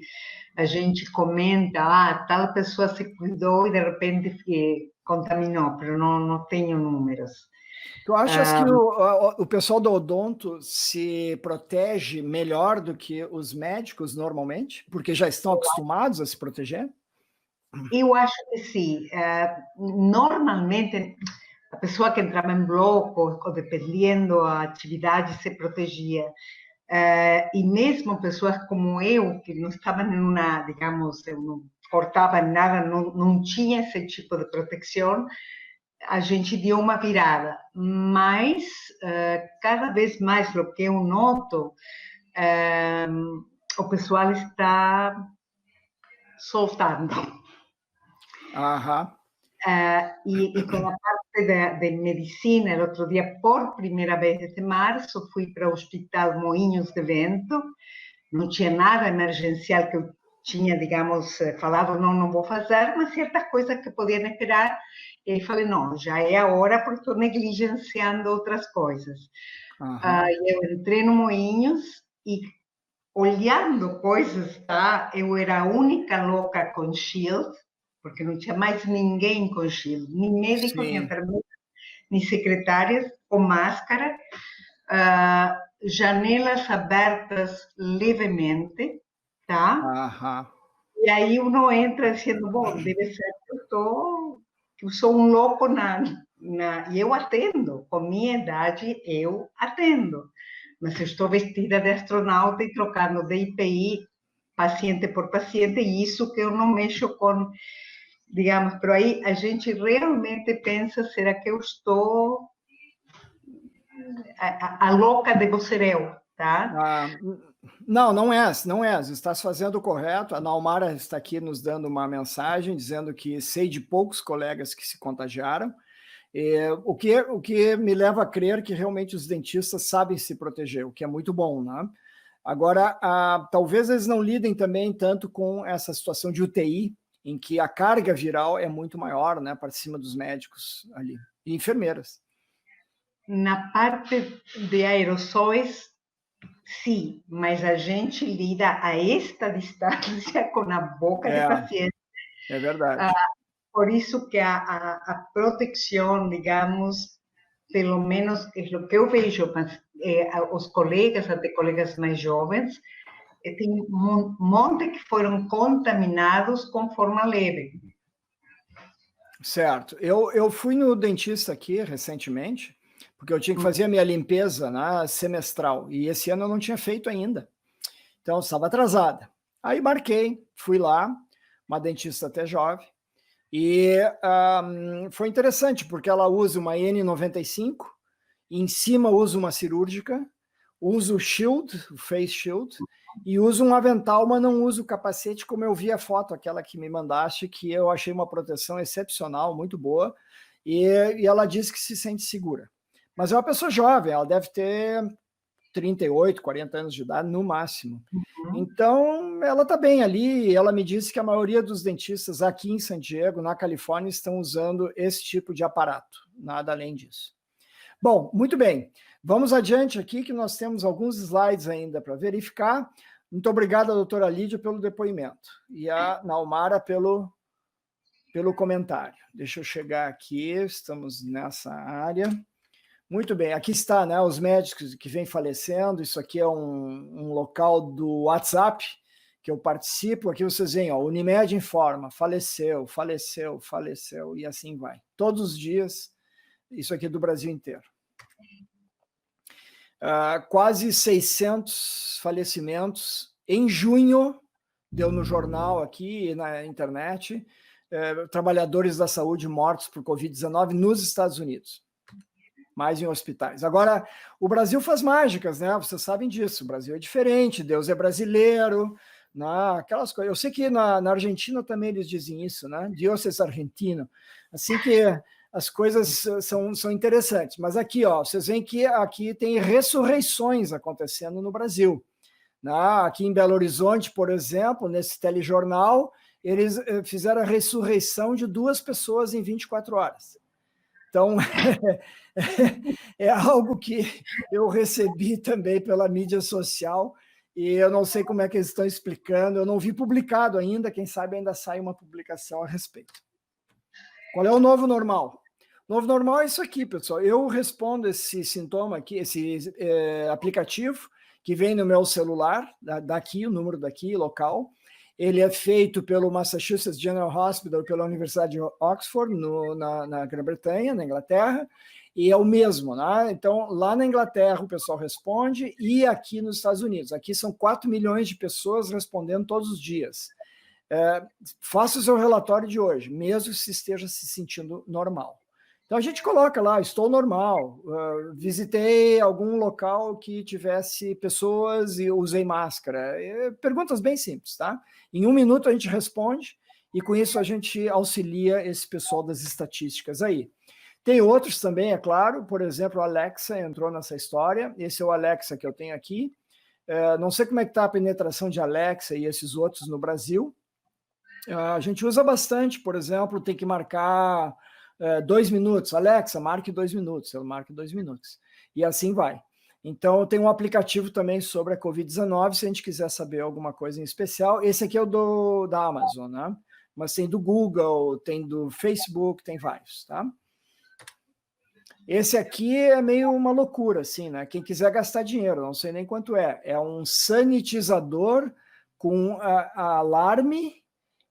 A gente comenta, tal pessoa se cuidou e de repente contaminou, mas não tenho números. Tu achas que o pessoal do odonto se protege melhor do que os médicos normalmente? Porque já estão acostumados a se proteger? Eu acho que sim. Normalmente, a pessoa que entrava em bloco, ou dependendo da atividade, se protegia. E mesmo pessoas como eu, que não estavam em uma, digamos, eu não cortava nada, não tinha esse tipo de proteção, a gente deu uma virada. Mas, cada vez mais, o que eu noto, o pessoal está soltando. Aham. E com a parte de medicina, outro dia, por primeira vez desde março, fui para o Hospital Moinhos de Vento, não tinha nada emergencial que eu tinha, digamos, falado, não vou fazer, mas certas coisas que podiam esperar, e falei, não, já é a hora porque estou negligenciando outras coisas. Eu entrei no Moinhos e olhando coisas, tá? Eu era a única louca com shield, porque não tinha mais ninguém com shield, nem médico, nem enfermeira, nem secretárias, com máscara, janelas abertas levemente, tá? E aí uno entra dizendo, bom, deve ser que eu sou um louco e eu atendo, com minha idade eu atendo, mas eu estou vestida de astronauta e trocando de IPI paciente por paciente, e isso que eu não mexo com, digamos, pero aí a gente realmente pensa, será que eu estou a louca de vocereu, tá? Não és. Estás fazendo o correto. A Naumara está aqui nos dando uma mensagem, dizendo que sei de poucos colegas que se contagiaram. O que me leva a crer que realmente os dentistas sabem se proteger, o que é muito bom, né? Agora, talvez eles não lidem também tanto com essa situação de UTI em que a carga viral é muito maior, né, para cima dos médicos ali, e enfermeiras. Na parte de aerossóis, sim, mas a gente lida a esta distância com a boca do paciente. É verdade. Por isso que a proteção, digamos, pelo menos é o que eu vejo, mas, os colegas, até colegas mais jovens, tem um monte que foram contaminados com forma leve. Certo. Eu fui no dentista aqui recentemente, porque eu tinha que fazer a minha limpeza, né, semestral, e esse ano eu não tinha feito ainda. Então, eu estava atrasada. Aí marquei, fui lá, uma dentista até jovem, e foi interessante, porque ela usa uma N95, e em cima usa uma cirúrgica, usa o shield, o face shield, e usa um avental, mas não usa o capacete, como eu vi a foto, aquela que me mandaste, que eu achei uma proteção excepcional, muito boa, e ela disse que se sente segura. Mas é uma pessoa jovem, ela deve ter 38, 40 anos de idade, no máximo. Então, ela está bem ali, ela me disse que a maioria dos dentistas aqui em San Diego, na Califórnia, estão usando esse tipo de aparato, nada além disso. Bom, muito bem. Vamos adiante aqui, que nós temos alguns slides ainda para verificar. Muito obrigado à doutora Lídia pelo depoimento e a Naumara pelo comentário. Deixa eu chegar aqui, estamos nessa área. Muito bem, aqui está, né, os médicos que vêm falecendo. Isso aqui é um local do WhatsApp que eu participo. Aqui vocês veem, ó, Unimed informa, faleceu, faleceu, faleceu, e assim vai. Todos os dias, isso aqui é do Brasil inteiro. Quase 600 falecimentos em junho, deu no jornal aqui e na internet, trabalhadores da saúde mortos por Covid-19 nos Estados Unidos, mais em hospitais. Agora, o Brasil faz mágicas, né? Vocês sabem disso, o Brasil é diferente, Deus é brasileiro, né? Aquelas coisas. Eu sei que na Argentina também eles dizem isso, né? Deus é argentino. Assim que as coisas são interessantes. Mas aqui, ó, vocês veem que aqui tem ressurreições acontecendo no Brasil. Aqui em Belo Horizonte, por exemplo, nesse telejornal, eles fizeram a ressurreição de 2 pessoas em 24 horas. Então, é algo que eu recebi também pela mídia social, e eu não sei como é que eles estão explicando, eu não vi publicado ainda, quem sabe ainda sai uma publicação a respeito. Qual é o novo normal? O novo normal é isso aqui, pessoal. Eu respondo esse sintoma aqui, esse aplicativo que vem no meu celular, daqui, o número daqui, local. Ele é feito pelo Massachusetts General Hospital e pela Universidade de Oxford, na Grã-Bretanha, na Inglaterra, e é o mesmo, né? Então, lá na Inglaterra o pessoal responde, e aqui nos Estados Unidos. Aqui são 4 milhões de pessoas respondendo todos os dias. Faça o seu relatório de hoje, mesmo se esteja se sentindo normal. Então, a gente coloca lá, estou normal, visitei algum local que tivesse pessoas e usei máscara. Perguntas bem simples, tá? Em 1 minuto a gente responde, e com isso a gente auxilia esse pessoal das estatísticas aí. Tem outros também, é claro, por exemplo, o Alexa entrou nessa história, esse é o Alexa que eu tenho aqui. Não sei como é que está a penetração de Alexa e esses outros no Brasil. A gente usa bastante, por exemplo, tem que marcar 2 minutos. Alexa, marque 2 minutos. Ela marca 2 minutos. E assim vai. Então, tem um aplicativo também sobre a Covid-19, se a gente quiser saber alguma coisa em especial. Esse aqui é o da Amazon, né? Mas tem do Google, tem do Facebook, tem vários, tá? Esse aqui é meio uma loucura, assim, né? Quem quiser gastar dinheiro, não sei nem quanto é. É um sanitizador com alarme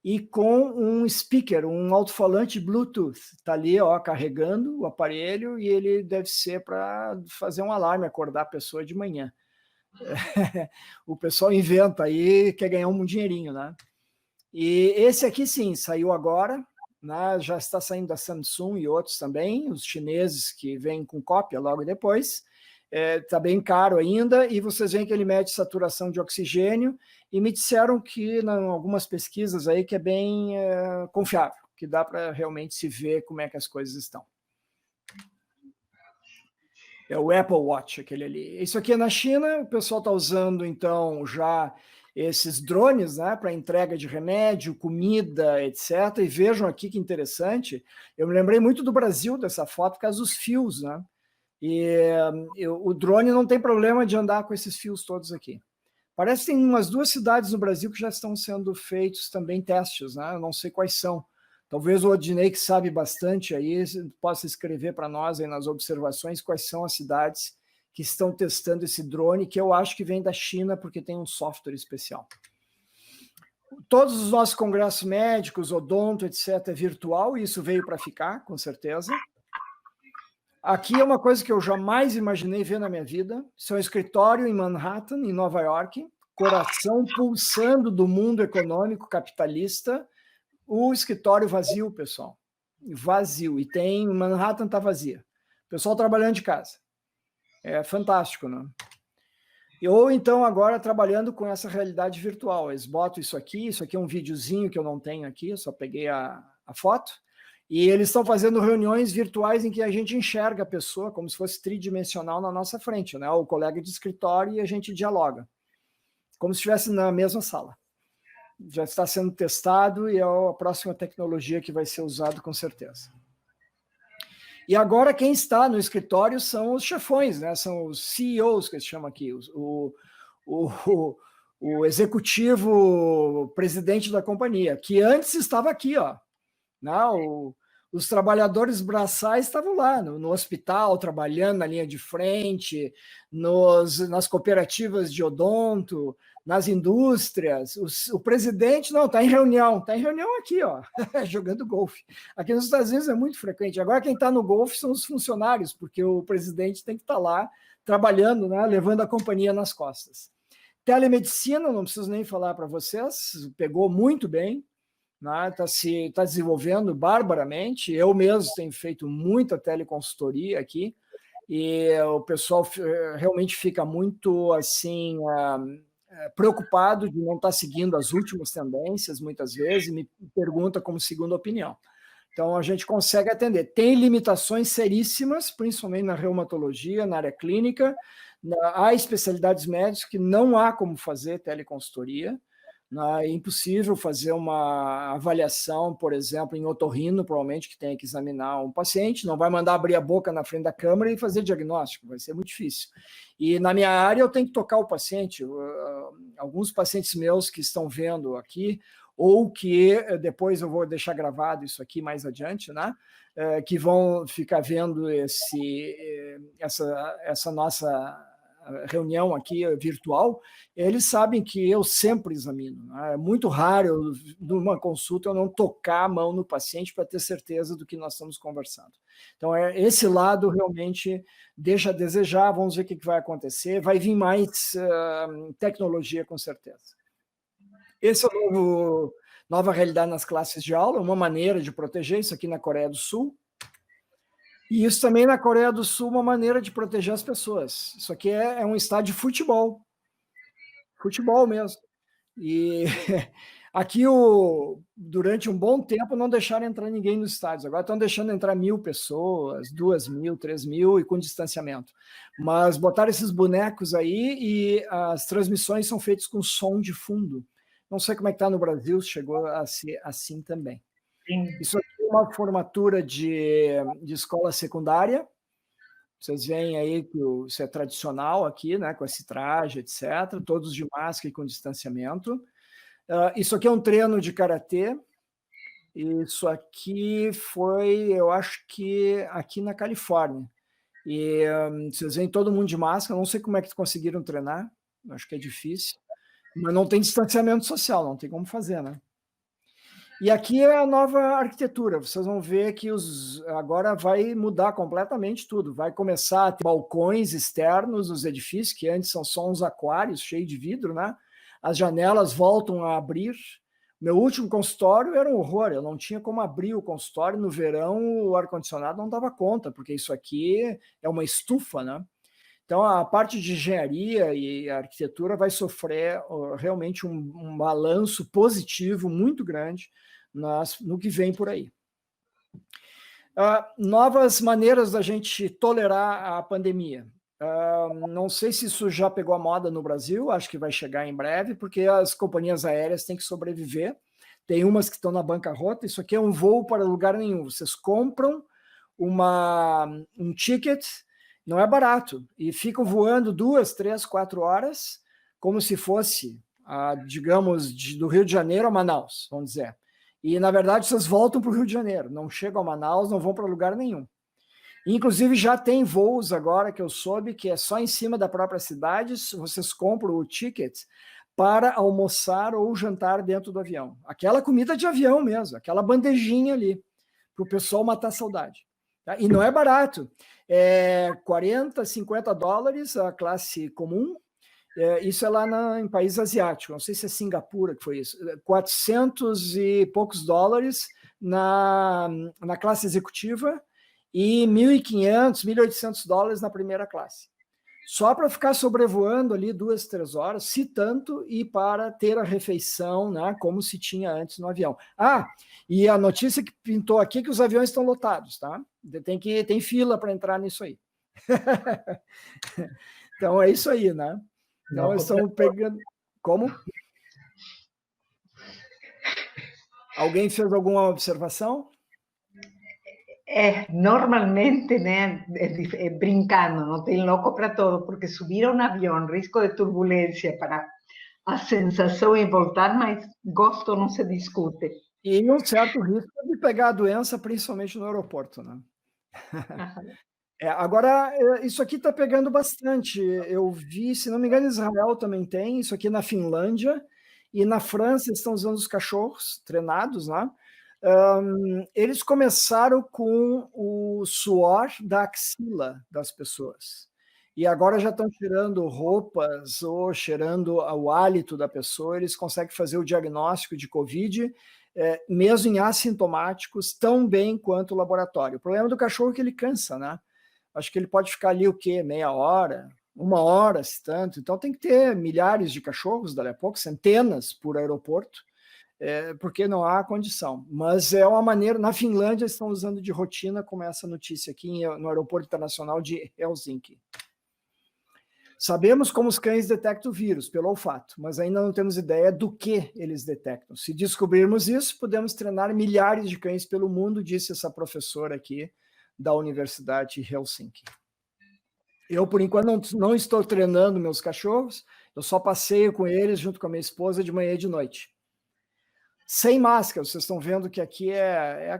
e com um speaker, um alto-falante Bluetooth. Está ali, ó, carregando o aparelho, e ele deve ser para fazer um alarme, acordar a pessoa de manhã. O pessoal inventa aí, quer ganhar um dinheirinho, né? E esse aqui, sim, saiu agora, né? Já está saindo da Samsung e outros também, os chineses que vêm com cópia logo depois. Está bem caro ainda, e vocês veem que ele mede saturação de oxigênio, e me disseram que, em algumas pesquisas aí, que é bem confiável, que dá para realmente se ver como é que as coisas estão. É o Apple Watch, aquele ali. Isso aqui é na China, o pessoal está usando, então, já esses drones, né, para entrega de remédio, comida, etc. E vejam aqui que interessante, eu me lembrei muito do Brasil dessa foto por causa dos fios, né? O drone não tem problema de andar com esses fios todos aqui. Parece que tem umas 2 cidades no Brasil que já estão sendo feitos também testes, né? Eu não sei quais são. Talvez o Odinei, que sabe bastante aí, possa escrever para nós aí nas observações quais são as cidades que estão testando esse drone, que eu acho que vem da China, porque tem um software especial. Todos os nossos congressos médicos, odonto, etc., é virtual, e isso veio para ficar, com certeza. Aqui é uma coisa que eu jamais imaginei ver na minha vida. Isso é um escritório em Manhattan, em Nova York, coração pulsando do mundo econômico capitalista. O escritório vazio, pessoal. Vazio. E tem, Manhattan está vazia. O pessoal trabalhando de casa. É fantástico, né? Ou então agora trabalhando com essa realidade virtual. Eles botam isso aqui é um videozinho que eu não tenho aqui, eu só peguei a foto. E eles estão fazendo reuniões virtuais em que a gente enxerga a pessoa como se fosse tridimensional na nossa frente, né? O colega de escritório, e a gente dialoga. Como se estivesse na mesma sala. Já está sendo testado e é a próxima tecnologia que vai ser usada com certeza. E agora quem está no escritório são os chefões, né? São os CEOs, que se chama aqui, o executivo presidente da companhia, que antes estava aqui, ó. Não, os trabalhadores braçais estavam lá no hospital, trabalhando na linha de frente, nas cooperativas de odonto, nas indústrias. O presidente não está em reunião aqui, ó, jogando golfe. Aqui nos Estados Unidos é muito frequente. Agora quem está no golfe são os funcionários, porque o presidente tem que estar lá trabalhando, né, levando a companhia nas costas. Telemedicina, não preciso nem falar para vocês, pegou muito bem. Está desenvolvendo barbaramente. Eu mesmo tenho feito muita teleconsultoria aqui e o pessoal realmente fica muito assim preocupado de não estar seguindo as últimas tendências muitas vezes e me pergunta como segunda opinião. Então a gente consegue atender. Tem limitações seríssimas, principalmente na reumatologia, na área clínica. Há especialidades médicas que não há como fazer teleconsultoria. É impossível fazer uma avaliação, por exemplo, em otorrino, provavelmente, que tenha que examinar um paciente, não vai mandar abrir a boca na frente da câmera e fazer diagnóstico, vai ser muito difícil. E na minha área eu tenho que tocar o paciente. Alguns pacientes meus que estão vendo aqui, ou que depois eu vou deixar gravado isso aqui mais adiante, né? Que vão ficar vendo essa nossa reunião aqui virtual, eles sabem que eu sempre examino. Né? É muito raro, numa consulta, eu não tocar a mão no paciente para ter certeza do que nós estamos conversando. Então, esse lado realmente deixa a desejar, vamos ver o que vai acontecer, vai vir mais tecnologia, com certeza. Esse é o nova realidade nas classes de aula, uma maneira de proteger isso aqui na Coreia do Sul. E isso também na Coreia do Sul, uma maneira de proteger as pessoas. Isso aqui é um estádio de futebol. Futebol mesmo. E aqui, durante um bom tempo, não deixaram entrar ninguém nos estádios. Agora estão deixando entrar 1.000 pessoas, 2.000, 3.000 e com distanciamento. Mas botaram esses bonecos aí e as transmissões são feitas com som de fundo. Não sei como é que está no Brasil, chegou a ser assim também. Sim. Isso aqui é uma formatura de escola secundária. Vocês veem aí que isso é tradicional aqui, né, com esse traje, etc. Todos de máscara e com distanciamento. Isso aqui é um treino de karatê. Isso aqui foi, eu acho que aqui na Califórnia. E vocês veem todo mundo de máscara. Não sei como é que conseguiram treinar. Acho que é difícil. Mas não tem distanciamento social, não tem como fazer, né? E aqui é a nova arquitetura. Vocês vão ver que agora vai mudar completamente tudo. Vai começar a ter balcões externos nos edifícios, que antes são só uns aquários cheios de vidro, né? As janelas voltam a abrir. Meu último consultório era um horror. Eu não tinha como abrir o consultório. No verão, o ar-condicionado não dava conta, porque isso aqui é uma estufa, né? Então, a parte de engenharia e arquitetura vai sofrer realmente um balanço positivo muito grande no que vem por aí. Novas maneiras da gente tolerar a pandemia. Não sei se isso já pegou a moda no Brasil, acho que vai chegar em breve, porque as companhias aéreas têm que sobreviver. Tem umas que estão na bancarrota. Isso aqui é um voo para lugar nenhum. Vocês compram um ticket, não é barato, e ficam voando 2, 3, 4 horas, como se fosse, digamos, do Rio de Janeiro a Manaus, vamos dizer. E, na verdade, vocês voltam para o Rio de Janeiro, não chegam a Manaus, não vão para lugar nenhum. Inclusive, já tem voos agora que eu soube que é só em cima da própria cidade, vocês compram o ticket para almoçar ou jantar dentro do avião. Aquela comida de avião mesmo, aquela bandejinha ali, para o pessoal matar a saudade. Tá? E não é barato. É 40, 50 dólares a classe comum. Isso é lá em país asiático. Não sei se é Singapura que foi isso. 400 e poucos dólares na classe executiva e 1.500, 1.800 dólares na primeira classe. Só para ficar sobrevoando ali 2, 3 horas, se tanto, e para ter a refeição, né, como se tinha antes no avião. E a notícia que pintou aqui é que os aviões estão lotados, tá? Tem fila para entrar nisso aí. Então é isso aí, né? Então eles estão pegando... Como? Alguém fez alguma observação? Normalmente, né, brincando, não tem louco para todo, porque subir a um avião, risco de turbulência para a sensação e voltar, mas gosto não se discute. E um certo risco de pegar a doença, principalmente no aeroporto, né? Agora, isso aqui está pegando bastante. Eu vi, se não me engano, Israel também tem, isso aqui na Finlândia, e na França estão usando os cachorros treinados, né? Eles começaram com o suor da axila das pessoas. E agora já estão tirando roupas ou cheirando o hálito da pessoa. Eles conseguem fazer o diagnóstico de Covid, mesmo em assintomáticos, tão bem quanto o laboratório. O problema do cachorro é que ele cansa, né? Acho que ele pode ficar ali o quê? Meia hora, 1 hora, se tanto. Então tem que ter milhares de cachorros, dali a pouco, centenas por aeroporto, porque não há condição. Mas é uma maneira... Na Finlândia estão usando de rotina, como essa notícia aqui no aeroporto internacional de Helsinki. Sabemos como os cães detectam o vírus, pelo olfato, mas ainda não temos ideia do que eles detectam. Se descobrirmos isso, podemos treinar milhares de cães pelo mundo, disse essa professora aqui da Universidade de Helsinki. Eu, por enquanto, não estou treinando meus cachorros, eu só passeio com eles junto com a minha esposa de manhã e de noite. Sem máscara, vocês estão vendo que aqui é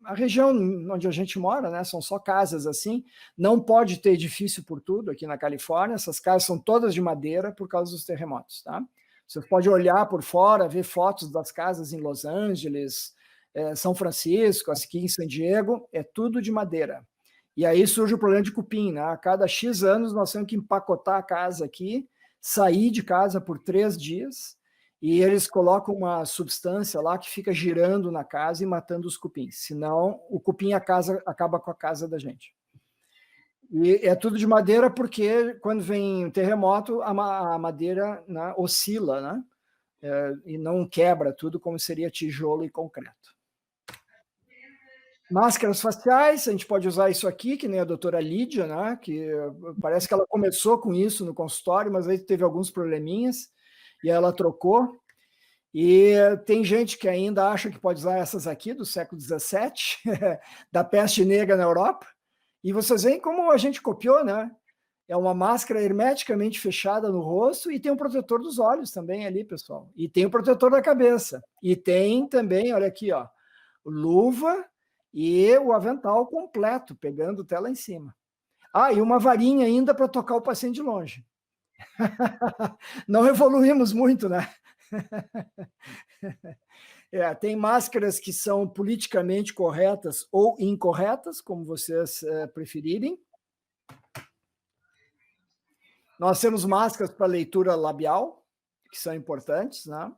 a região onde a gente mora, né? São só casas assim, não pode ter edifício por tudo aqui na Califórnia, essas casas são todas de madeira por causa dos terremotos, tá? Você pode olhar por fora, ver fotos das casas em Los Angeles, São Francisco, aqui em San Diego, é tudo de madeira. E aí surge o problema de cupim, né? A cada X anos nós temos que empacotar a casa aqui, sair de casa por 3 dias, e eles colocam uma substância lá que fica girando na casa e matando os cupins. Senão, o cupim acaba com a casa da gente. E é tudo de madeira porque, quando vem um terremoto, a madeira, né, oscila, né? E não quebra tudo como seria tijolo e concreto. Máscaras faciais, a gente pode usar isso aqui, que nem a doutora Lídia, né? Que parece que ela começou com isso no consultório, mas aí teve alguns probleminhas, e ela trocou. E tem gente que ainda acha que pode usar essas aqui do século XVII, da peste negra na Europa, e vocês veem como a gente copiou, né? É uma máscara hermeticamente fechada no rosto e tem um protetor dos olhos também ali, pessoal. E tem o protetor da cabeça. E tem também, olha aqui, ó, luva e o avental completo, pegando tela em cima. E uma varinha ainda para tocar o paciente de longe. Não evoluímos muito, né? Tem máscaras que são politicamente corretas ou incorretas, como vocês preferirem. Nós temos máscaras para leitura labial, que são importantes, né?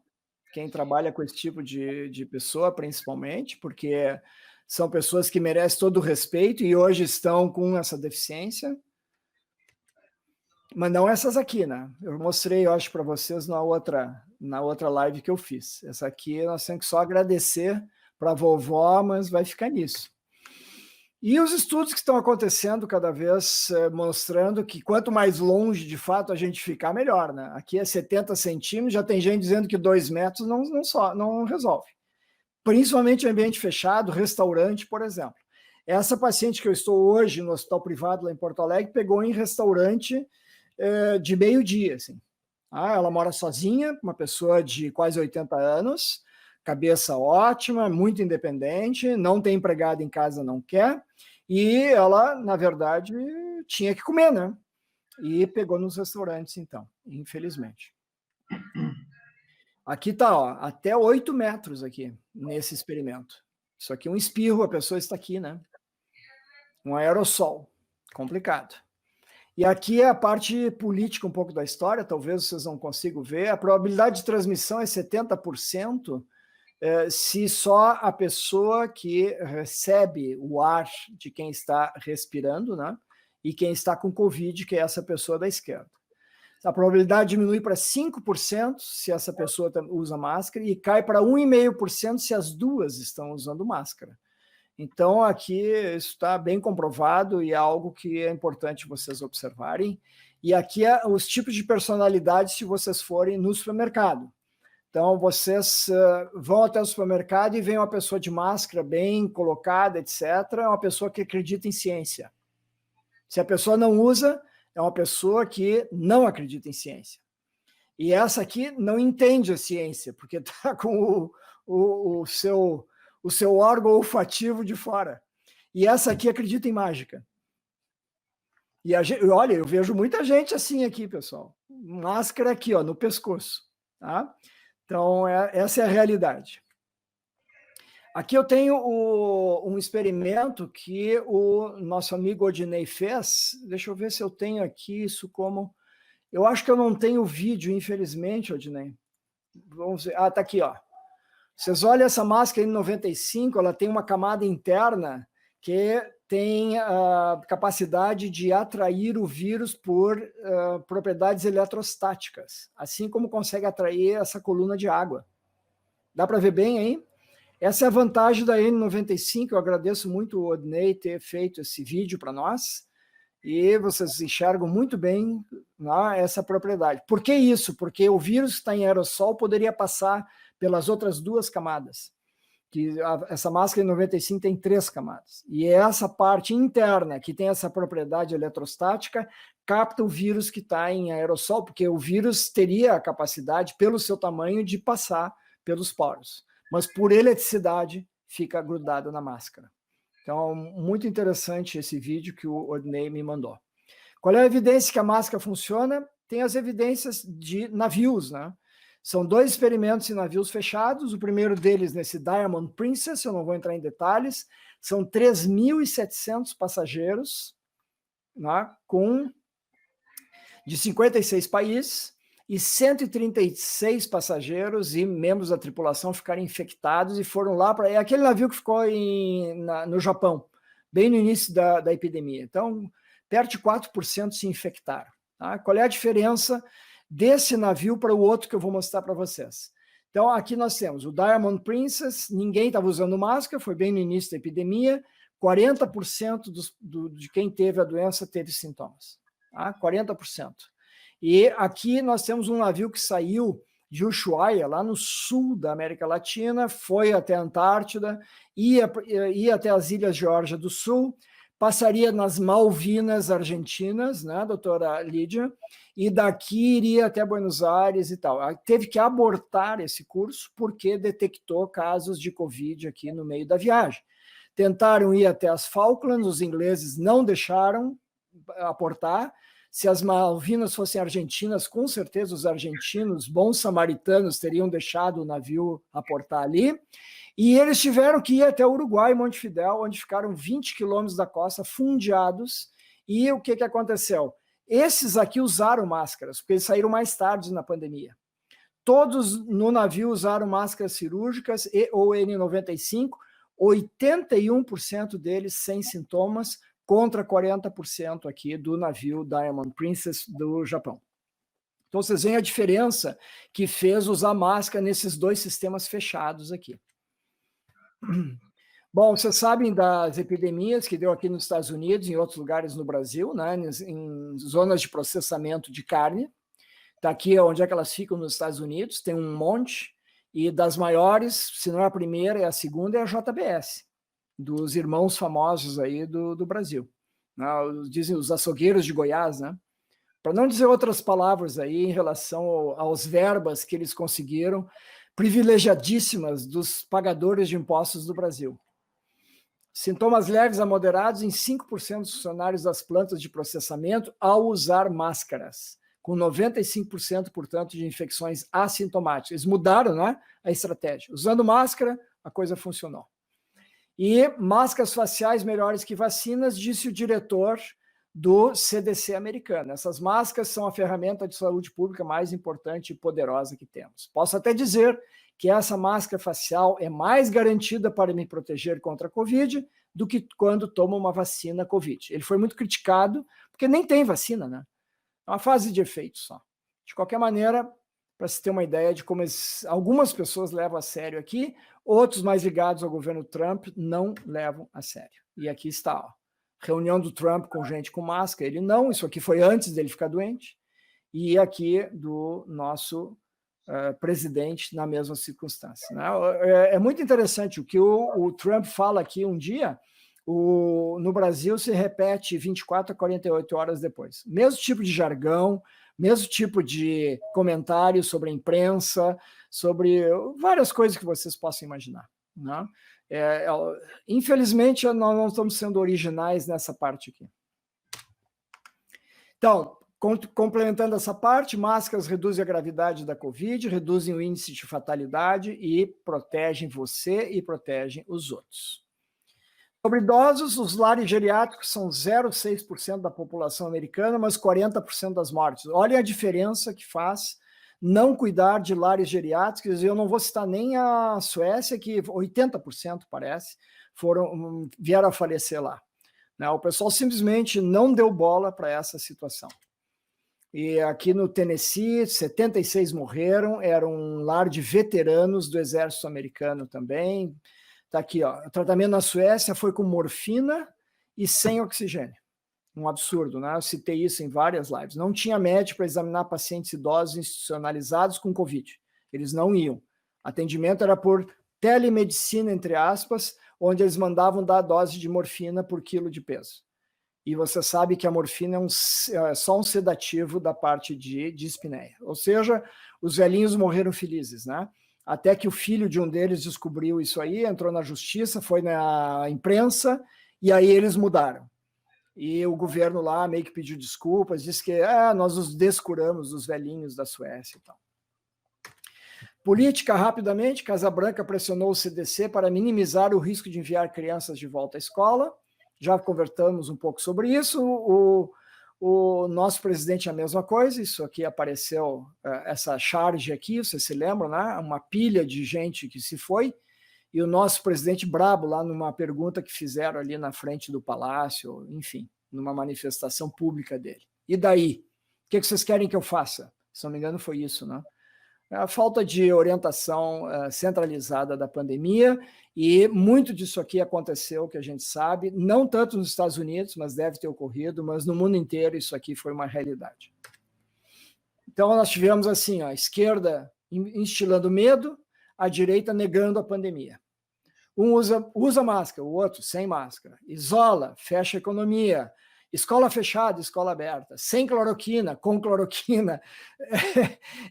Quem trabalha com esse tipo de pessoa, principalmente, porque são pessoas que merecem todo o respeito e hoje estão com essa deficiência. Mas não essas aqui, né? Eu mostrei, eu acho, para vocês na outra live que eu fiz. Essa aqui nós temos que só agradecer para a vovó, mas vai ficar nisso. E os estudos que estão acontecendo cada vez mostrando que quanto mais longe, de fato, a gente ficar, melhor, né? Aqui é 70 centímetros, já tem gente dizendo que 2 metros não resolve. Principalmente em ambiente fechado, restaurante, por exemplo. Essa paciente que eu estou hoje no hospital privado lá em Porto Alegre pegou em restaurante de meio-dia, assim. Ela mora sozinha, uma pessoa de quase 80 anos, cabeça ótima, muito independente, não tem empregado em casa, não quer, e ela, na verdade, tinha que comer, né? E pegou nos restaurantes, então, infelizmente. Aqui está, ó, até 8 metros aqui, nesse experimento. Isso aqui é um espirro, a pessoa está aqui, né? Um aerossol, complicado. E aqui é a parte política um pouco da história, talvez vocês não consigam ver. A probabilidade de transmissão é 70%, se só a pessoa que recebe o ar de quem está respirando, né? E quem está com Covid, que é essa pessoa da esquerda. A probabilidade diminui para 5% se essa pessoa usa máscara e cai para 1,5% se as duas estão usando máscara. Então, aqui isso está bem comprovado e é algo que é importante vocês observarem. E aqui é os tipos de personalidade se vocês forem no supermercado. Então, vocês vão até o supermercado e vem uma pessoa de máscara bem colocada, etc., é uma pessoa que acredita em ciência. Se a pessoa não usa, é uma pessoa que não acredita em ciência. E essa aqui não entende a ciência, porque está com o seu órgão olfativo de fora. E essa aqui acredita em mágica. E olha, eu vejo muita gente assim aqui, pessoal. Máscara aqui, ó, no pescoço. Tá? Então, essa é a realidade. Aqui eu tenho um experimento que o nosso amigo Odinei fez. Deixa eu ver se eu tenho aqui isso como... Eu acho que eu não tenho vídeo, infelizmente, Odinei. Vamos ver. Tá aqui, ó. Vocês olham essa máscara N95, ela tem uma camada interna que tem a capacidade de atrair o vírus por propriedades eletrostáticas, assim como consegue atrair essa coluna de água. Dá para ver bem aí? Essa é a vantagem da N95, eu agradeço muito o Odinei ter feito esse vídeo para nós, e vocês enxergam muito bem, né, essa propriedade. Por que isso? Porque o vírus que está em aerossol poderia passar pelas outras 2 camadas. Essa máscara N95 tem 3 camadas. E essa parte interna, que tem essa propriedade eletrostática, capta o vírus que está em aerossol, porque o vírus teria a capacidade, pelo seu tamanho, de passar pelos poros. Mas por eletricidade, fica grudado na máscara. Então, muito interessante esse vídeo que o Odinei me mandou. Qual é a evidência que a máscara funciona? Tem as evidências de navios, né? São 2 experimentos em navios fechados, o primeiro deles nesse Diamond Princess, eu não vou entrar em detalhes, são 3.700 passageiros, né, de 56 países, e 136 passageiros e membros da tripulação ficaram infectados e foram lá para... É aquele navio que ficou no Japão, bem no início da epidemia. Então, perto de 4% se infectaram. Tá? Qual é a diferença desse navio para o outro que eu vou mostrar para vocês? Então, aqui nós temos o Diamond Princess, ninguém estava usando máscara, foi bem no início da epidemia, 40% de quem teve a doença teve sintomas. Tá? 40%. E aqui nós temos um navio que saiu de Ushuaia, lá no sul da América Latina, foi até a Antártida, ia até as Ilhas Geórgia do Sul, passaria nas Malvinas Argentinas, né, doutora Lídia, e daqui iria até Buenos Aires e tal. Teve que abortar esse curso porque detectou casos de Covid aqui no meio da viagem. Tentaram ir até as Falklands, os ingleses não deixaram aportar. Se as Malvinas fossem argentinas, com certeza os argentinos, bons samaritanos, teriam deixado o navio aportar ali. E eles tiveram que ir até o Uruguai, Montevidéu, onde ficaram 20 quilômetros da costa fundeados. E o que aconteceu? Esses aqui usaram máscaras, porque eles saíram mais tarde na pandemia. Todos no navio usaram máscaras cirúrgicas ou N95, 81% deles sem sintomas, contra 40% aqui do navio Diamond Princess do Japão. Então, vocês veem a diferença que fez usar máscara nesses 2 sistemas fechados aqui. Bom, vocês sabem das epidemias que deu aqui nos Estados Unidos, em outros lugares no Brasil, né, em zonas de processamento de carne. Está aqui onde é que elas ficam nos Estados Unidos, tem um monte, e das maiores, se não é a primeira, é a segunda, é a JBS, dos irmãos famosos aí do Brasil. Dizem os açougueiros de Goiás, né? Para não dizer outras palavras aí em relação aos verbas que eles conseguiram, privilegiadíssimas dos pagadores de impostos do Brasil. Sintomas leves a moderados em 5% dos funcionários das plantas de processamento ao usar máscaras, com 95%, portanto, de infecções assintomáticas. Eles mudaram, né, a estratégia. Usando máscara, a coisa funcionou. E máscaras faciais melhores que vacinas, disse o diretor do CDC americano. Essas máscaras são a ferramenta de saúde pública mais importante e poderosa que temos. Posso até dizer que essa máscara facial é mais garantida para me proteger contra a Covid do que quando tomo uma vacina Covid. Ele foi muito criticado, porque nem tem vacina, né? É uma fase de efeito só. De qualquer maneira, para se ter uma ideia de como algumas pessoas levam a sério aqui, outros mais ligados ao governo Trump não levam a sério. E aqui está, ó, reunião do Trump com gente com máscara, ele não, isso aqui foi antes dele ficar doente, e aqui do nosso presidente na mesma circunstância. Né? É muito interessante o que o Trump fala aqui um dia, no Brasil se repete 24 a 48 horas depois. Mesmo tipo de jargão, mesmo tipo de comentário sobre a imprensa, sobre várias coisas que vocês possam imaginar. Né? Infelizmente, nós não estamos sendo originais nessa parte aqui. Então, complementando essa parte, máscaras reduzem a gravidade da Covid, reduzem o índice de fatalidade e protegem você e protegem os outros. Sobre idosos, os lares geriátricos são 0,6% da população americana, mas 40% das mortes. Olha a diferença que faz não cuidar de lares geriátricos. Eu não vou citar nem a Suécia, que 80% parece, vieram a falecer lá. O pessoal simplesmente não deu bola para essa situação. E aqui no Tennessee, 76 morreram, era um lar de veteranos do exército americano também. Está aqui, ó, o tratamento na Suécia foi com morfina e sem oxigênio. Um absurdo, né? Eu citei isso em várias lives. Não tinha médico para examinar pacientes idosos institucionalizados com Covid. Eles não iam. Atendimento era por telemedicina, entre aspas, onde eles mandavam dar a dose de morfina por quilo de peso. E você sabe que a morfina é só um sedativo da parte de dispneia. Ou seja, os velhinhos morreram felizes, né? Até que o filho de um deles descobriu isso aí, entrou na justiça, foi na imprensa, e aí eles mudaram. E o governo lá meio que pediu desculpas, disse que nós os descuramos dos velhinhos da Suécia e tal. Política, rapidamente, Casa Branca pressionou o CDC para minimizar o risco de enviar crianças de volta à escola. Já conversamos um pouco sobre isso. O nosso presidente é a mesma coisa, isso aqui apareceu, essa charge aqui, você se lembra, né? Uma pilha de gente que se foi, e o nosso presidente brabo lá numa pergunta que fizeram ali na frente do palácio, enfim, numa manifestação pública dele. E daí? O que vocês querem que eu faça? Se não me engano foi isso, né? A falta de orientação centralizada da pandemia, e muito disso aqui aconteceu, que a gente sabe, não tanto nos Estados Unidos, mas deve ter ocorrido, mas no mundo inteiro isso aqui foi uma realidade. Então nós tivemos assim, a esquerda instilando medo, a direita negando a pandemia. Um usa máscara, o outro sem máscara, isola, fecha a economia, escola fechada, escola aberta, sem cloroquina, com cloroquina,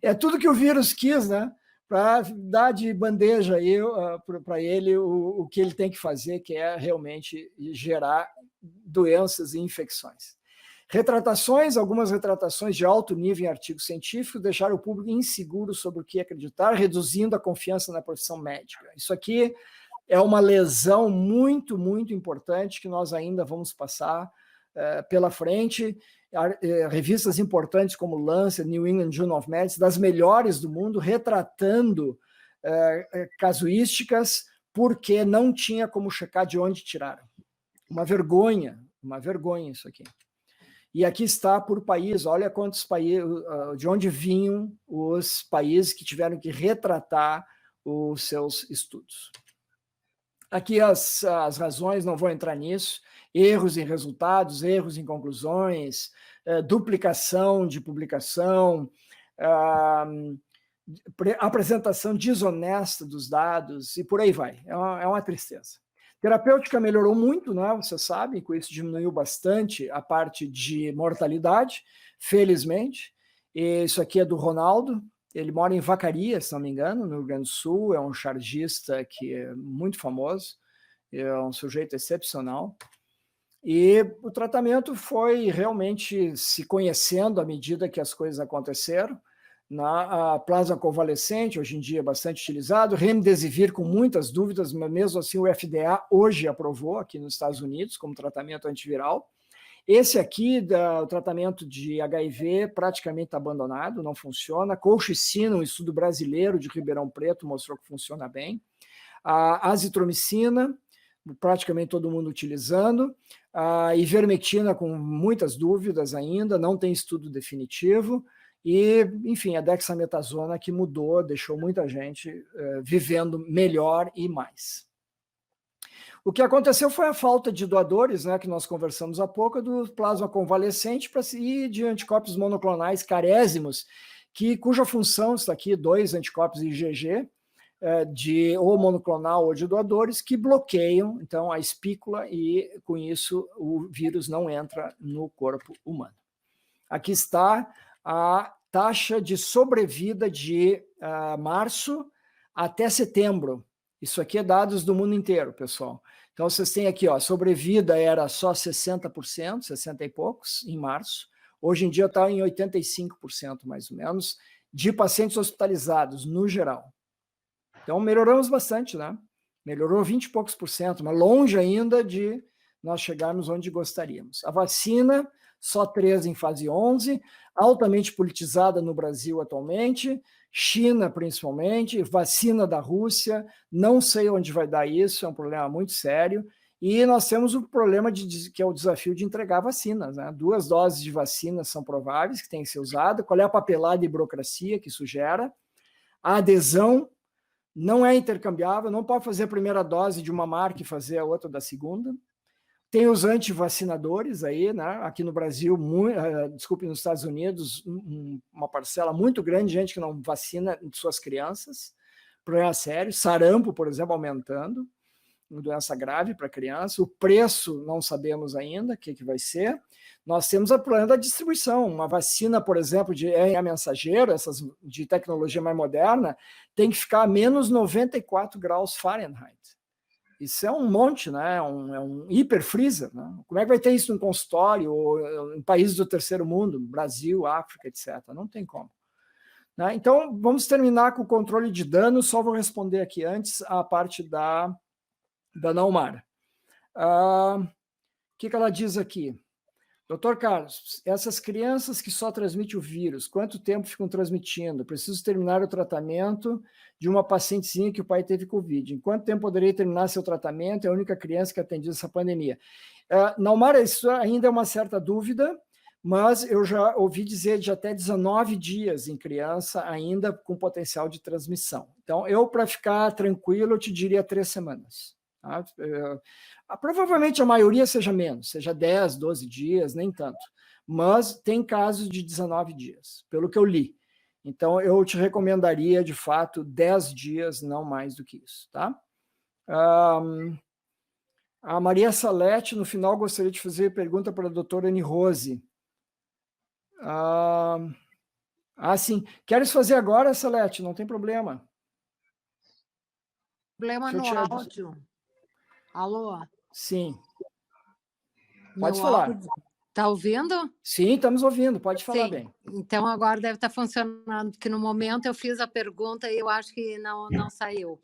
é tudo que o vírus quis, né? Para dar de bandeja aí para ele o que ele tem que fazer, que é realmente gerar doenças e infecções. Retratações, algumas retratações de alto nível em artigos científicos deixaram o público inseguro sobre o que acreditar, reduzindo a confiança na profissão médica. Isso aqui é uma lesão muito, muito importante que nós ainda vamos passar pela frente. Revistas importantes como Lancet, New England Journal of Medicine, das melhores do mundo, retratando casuísticas, porque não tinha como checar de onde tiraram. Uma vergonha isso aqui. E aqui está por país, olha quantos países, de onde vinham os países que tiveram que retratar os seus estudos. Aqui as razões, não vou entrar nisso, erros em resultados, erros em conclusões, duplicação de publicação, apresentação desonesta dos dados e por aí vai. É uma tristeza. Terapêutica melhorou muito, né? Você sabe, com isso diminuiu bastante a parte de mortalidade, felizmente. E isso aqui é do Ronaldo, ele mora em Vacaria, se não me engano, no Rio Grande do Sul, é um chargista que é muito famoso, é um sujeito excepcional. E o tratamento foi realmente se conhecendo à medida que as coisas aconteceram. A plasma convalescente, hoje em dia é bastante utilizado, remdesivir com muitas dúvidas, mas mesmo assim o FDA hoje aprovou aqui nos Estados Unidos como tratamento antiviral. Esse aqui, o tratamento de HIV, praticamente está abandonado, não funciona. Colchicina, um estudo brasileiro de Ribeirão Preto, mostrou que funciona bem. A azitromicina, praticamente todo mundo utilizando. A ivermectina, com muitas dúvidas ainda, não tem estudo definitivo. E, enfim, a dexametasona que mudou, deixou muita gente vivendo melhor e mais. O que aconteceu foi a falta de doadores, né, que nós conversamos há pouco, do plasma convalescente e de anticorpos monoclonais carésimos, cuja função está aqui, 2 anticorpos IgG, ou monoclonal ou de doadores, que bloqueiam, então, a espícula e, com isso, o vírus não entra no corpo humano. Aqui está a taxa de sobrevida de março até setembro. Isso aqui é dados do mundo inteiro, pessoal. Então, vocês têm aqui, ó, a sobrevida era só 60%, 60 e poucos, em março. Hoje em dia está em 85%, mais ou menos, de pacientes hospitalizados, no geral. Então, melhoramos bastante, né? Melhorou 20 e poucos por cento, mas longe ainda de nós chegarmos onde gostaríamos. A vacina, só 3 em fase 11, altamente politizada no Brasil atualmente, China principalmente, vacina da Rússia, não sei onde vai dar isso, é um problema muito sério, e nós temos o problema que é o desafio de entregar vacinas, né? 2 doses de vacina são prováveis, que tem que ser usada, qual é a papelada e burocracia que isso gera, a adesão não é intercambiável, não pode fazer a primeira dose de uma marca e fazer a outra da segunda. Tem os antivacinadores aí, né? Aqui no Brasil, desculpe, nos Estados Unidos, uma parcela muito grande de gente que não vacina suas crianças, problema sério, sarampo, por exemplo, aumentando, uma doença grave para criança, o preço não sabemos ainda o que vai ser. Nós temos o problema da distribuição, uma vacina, por exemplo, de RNA mensageiro, essas de tecnologia mais moderna, tem que ficar a menos 94 graus Fahrenheit. Isso é um monte, né? É um hiperfreezer, né? Como é que vai ter isso no consultório ou em países do terceiro mundo, Brasil, África, etc.? Não tem como. Né? Então, vamos terminar com o controle de danos, só vou responder aqui antes a parte da Naumara. O que ela diz aqui? Doutor Carlos, essas crianças que só transmitem o vírus, quanto tempo ficam transmitindo? Preciso terminar o tratamento de uma pacientezinha que o pai teve Covid. Em quanto tempo poderei terminar seu tratamento? É a única criança que atendi essa pandemia. Naumara, isso ainda é uma certa dúvida, mas eu já ouvi dizer de até 19 dias em criança ainda com potencial de transmissão. Então, para ficar tranquilo, eu te diria 3 semanas. Tá? Provavelmente a maioria seja menos, seja 10, 12 dias, nem tanto. Mas tem casos de 19 dias, pelo que eu li. Então, eu te recomendaria, de fato, 10 dias, não mais do que isso. Tá? A Maria Salete, no final, gostaria de fazer pergunta para a doutora Anne Rose. Sim. Queres fazer agora, Salete? Não tem problema. Problema no áudio. Alô? Sim. Pode falar. Está ouvindo? Sim, estamos ouvindo. Pode falar bem. Então, agora deve estar funcionando, porque no momento eu fiz a pergunta e eu acho que não saiu.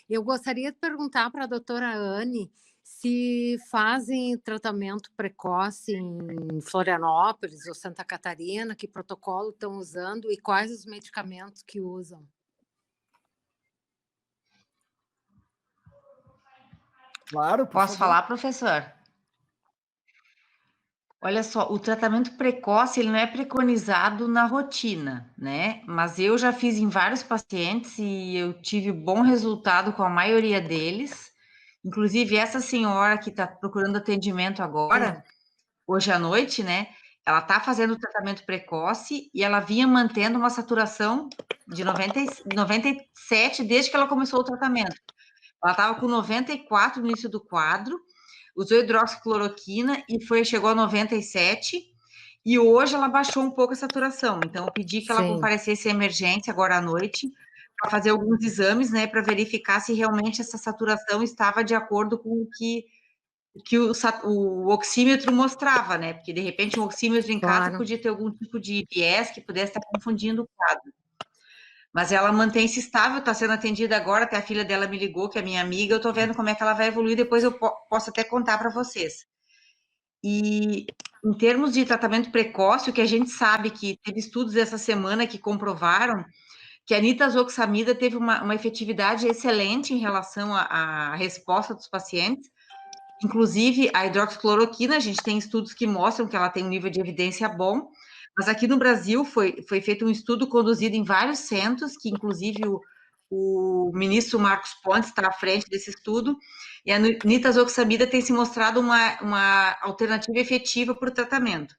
Eu gostaria de perguntar para a doutora Anne se fazem tratamento precoce em Florianópolis ou Santa Catarina, que protocolo estão usando e quais os medicamentos que usam. Claro, posso falar, professor? Olha só, o tratamento precoce ele não é preconizado na rotina, né? Mas eu já fiz em vários pacientes e eu tive bom resultado com a maioria deles. Inclusive, essa senhora que está procurando atendimento agora, hoje à noite, né? Ela está fazendo tratamento precoce e ela vinha mantendo uma saturação de 97 desde que ela começou o tratamento. Ela estava com 94 no início do quadro, usou hidroxicloroquina e chegou a 97, e hoje ela baixou um pouco a saturação. Então, eu pedi que ela comparecesse à emergência agora à noite para fazer alguns exames, né, para verificar se realmente essa saturação estava de acordo com o que o oxímetro mostrava, né? Porque, de repente, um oxímetro em casa podia ter algum tipo de viés que pudesse estar confundindo o quadro. Mas ela mantém-se estável, está sendo atendida agora, até a filha dela me ligou, que é minha amiga, eu estou vendo como é que ela vai evoluir, depois eu posso até contar para vocês. E, em termos de tratamento precoce, o que a gente sabe que teve estudos essa semana que comprovaram que a nitazoxamida teve uma efetividade excelente em relação à resposta dos pacientes. Inclusive, a hidroxicloroquina, a gente tem estudos que mostram que ela tem um nível de evidência bom, mas aqui no Brasil foi feito um estudo conduzido em vários centros, que inclusive o ministro Marcos Pontes está à frente desse estudo, e a nitazoxamida tem se mostrado uma alternativa efetiva para o tratamento.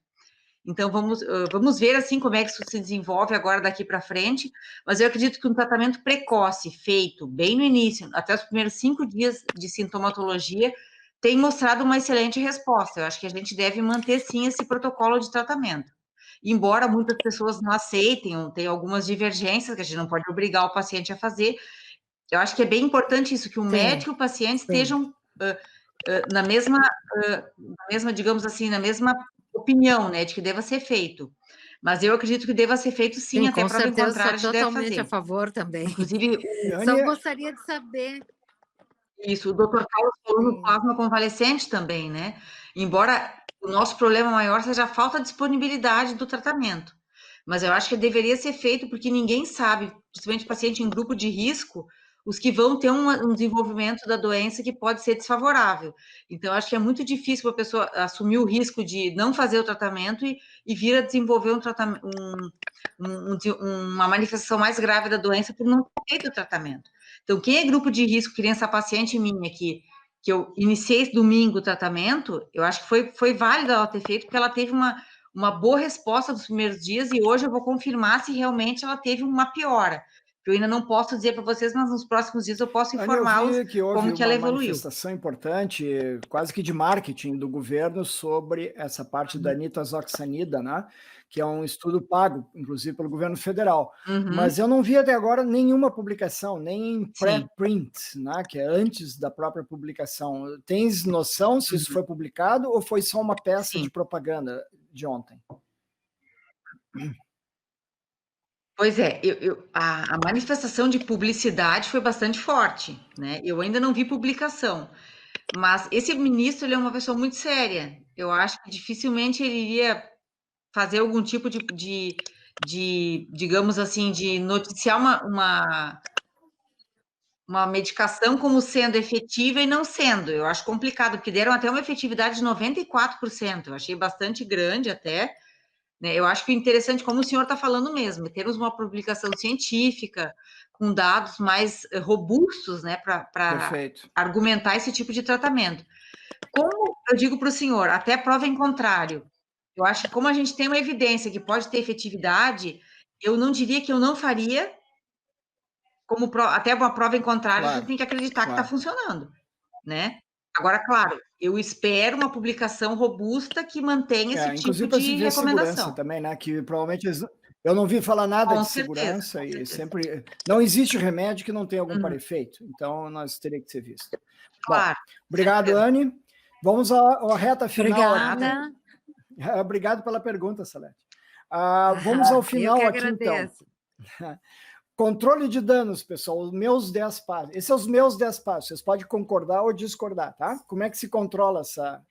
Então, vamos ver, assim, como é que isso se desenvolve agora daqui para frente, mas eu acredito que um tratamento precoce, feito bem no início, até os primeiros 5 dias de sintomatologia, tem mostrado uma excelente resposta. Eu acho que a gente deve manter, sim, esse protocolo de tratamento. Embora muitas pessoas não aceitem, ou tenham algumas divergências, que a gente não pode obrigar o paciente a fazer, eu acho que é bem importante isso, que o médico e o paciente estejam na mesma, digamos assim, na mesma opinião, né, de que deva ser feito. Mas eu acredito que deva ser feito, sim, até prova em contrário, a gente deve fazer. Totalmente a favor também. Inclusive, só gostaria de saber... Isso, o doutor Carlos falou no plasma convalescente também, né? Embora o nosso problema maior seja a falta de disponibilidade do tratamento. Mas eu acho que deveria ser feito porque ninguém sabe, principalmente paciente em grupo de risco, os que vão ter um desenvolvimento da doença que pode ser desfavorável. Então, eu acho que é muito difícil para a pessoa assumir o risco de não fazer o tratamento e vir a desenvolver uma manifestação mais grave da doença por não ter feito o tratamento. Então, quem é grupo de risco, que nem essa paciente minha que eu iniciei esse domingo o tratamento, eu acho que foi válido ela ter feito, porque ela teve uma boa resposta nos primeiros dias, e hoje eu vou confirmar se realmente ela teve uma piora. Eu ainda não posso dizer para vocês, mas nos próximos dias eu posso informá-los como que ela evoluiu. Uma manifestação importante, quase que de marketing do governo, sobre essa parte da nitazoxanida, né? Que é um estudo pago, inclusive, pelo governo federal. Mas eu não vi até agora nenhuma publicação, nem pré-print, né? Que é antes da própria publicação. Tens noção se isso foi publicado ou foi só uma peça de propaganda de ontem? Pois é, a manifestação de publicidade foi bastante forte, né? Eu ainda não vi publicação, mas esse ministro, ele é uma pessoa muito séria. Eu acho que dificilmente ele iria fazer algum tipo de digamos assim, de noticiar uma medicação como sendo efetiva e não sendo. Eu acho complicado, porque deram até uma efetividade de 94%. Eu achei bastante grande até. Eu acho que o interessante, como o senhor está falando mesmo, é termos uma publicação científica com dados mais robustos, né, para argumentar esse tipo de tratamento. Como eu digo para o senhor, até prova em contrário, eu acho que como a gente tem uma evidência que pode ter efetividade, eu não diria que eu não faria, até uma prova em contrário, a gente tem que acreditar que está funcionando, né? Agora, claro, eu espero uma publicação robusta que mantenha esse tipo de recomendação. Segurança também, né? Que provavelmente eu não vi falar nada de segurança e sempre não existe remédio que não tenha algum para-efeito. Então, nós teria que ser visto. Claro. Bom, obrigado, Anne. Vamos à reta final. Obrigada. Obrigado pela pergunta, Salete. Vamos ao final aqui, então. Controle de danos, pessoal, os meus 10 passos. Esses são os meus 10 passos. Vocês podem concordar ou discordar, tá? Como é que se controla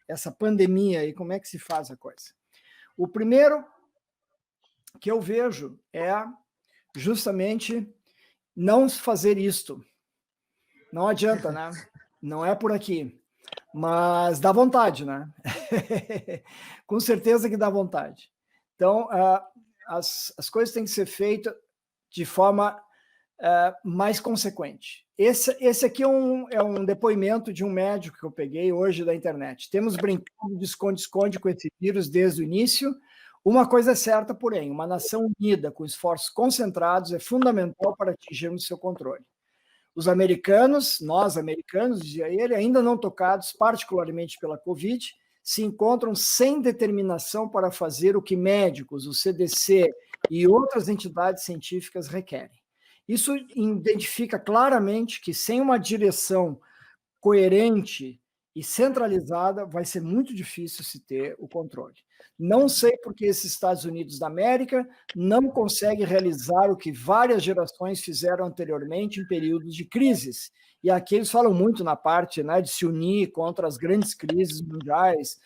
essa pandemia e como é que se faz a coisa? O primeiro que eu vejo é justamente não fazer isto. Não adianta, né? Não é por aqui. Mas dá vontade, né? Com certeza que dá vontade. Então, as coisas têm que ser feitas de forma mais consequente. Esse aqui é um depoimento de um médico que eu peguei hoje da internet. Temos brincado de esconde-esconde com esse vírus desde o início. Uma coisa é certa, porém, uma nação unida com esforços concentrados é fundamental para atingirmos seu controle. Os americanos, nós americanos, dizia ele, ainda não tocados particularmente pela Covid, se encontram sem determinação para fazer o que médicos, o CDC e outras entidades científicas requerem. Isso identifica claramente que sem uma direção coerente e centralizada vai ser muito difícil se ter o controle. Não sei por que esses Estados Unidos da América não conseguem realizar o que várias gerações fizeram anteriormente em períodos de crises. E aqui eles falam muito na parte, né, de se unir contra as grandes crises mundiais,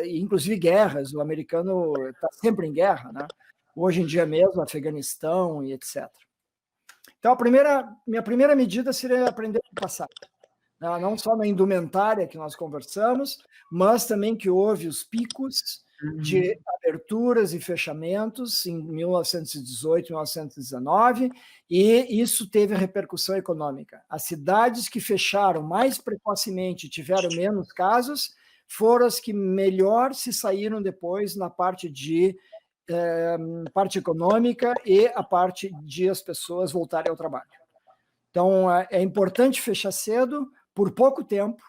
inclusive guerras. O americano está sempre em guerra, né? Hoje em dia mesmo, Afeganistão e etc. Então, minha primeira medida seria aprender com o passado. Não só na indumentária que nós conversamos, mas também que houve os picos de aberturas e fechamentos em 1918, 1919, e isso teve repercussão econômica. As cidades que fecharam mais precocemente e tiveram menos casos foram as que melhor se saíram depois na parte parte econômica e a parte de as pessoas voltarem ao trabalho. Então, é importante fechar cedo, por pouco tempo,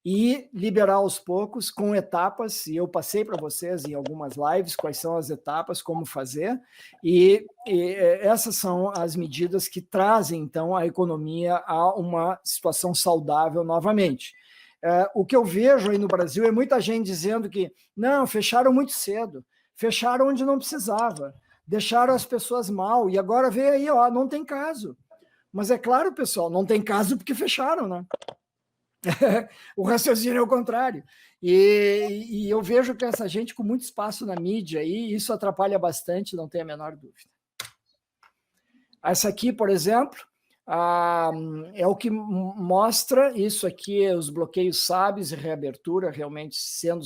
e liberar aos poucos, com etapas, e eu passei para vocês em algumas lives quais são as etapas, como fazer, e essas são as medidas que trazem, então, a economia a uma situação saudável novamente. O que eu vejo aí no Brasil é muita gente dizendo que, não, fecharam muito cedo, fecharam onde não precisava, deixaram as pessoas mal, e agora vê aí, ó, não tem caso. Mas é claro, pessoal, não tem caso porque fecharam, né? O raciocínio é o contrário. E eu vejo que essa gente com muito espaço na mídia, e isso atrapalha bastante, não tem a menor dúvida. Essa aqui, por exemplo, é o que mostra isso aqui, os bloqueios sábios e reabertura realmente sendo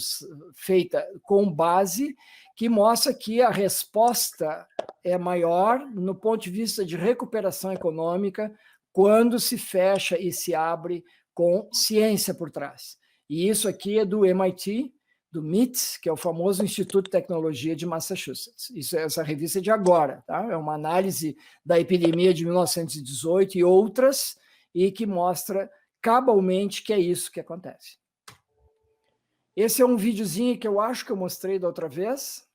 feita com base, que mostra que a resposta é maior no ponto de vista de recuperação econômica quando se fecha e se abre com ciência por trás. E isso aqui é do MIT, do MIT, que é o famoso Instituto de Tecnologia de Massachusetts. Essa revista é de agora, tá? É uma análise da epidemia de 1918 e outras, e que mostra cabalmente que é isso que acontece. Esse é um videozinho que eu acho que eu mostrei da outra vez.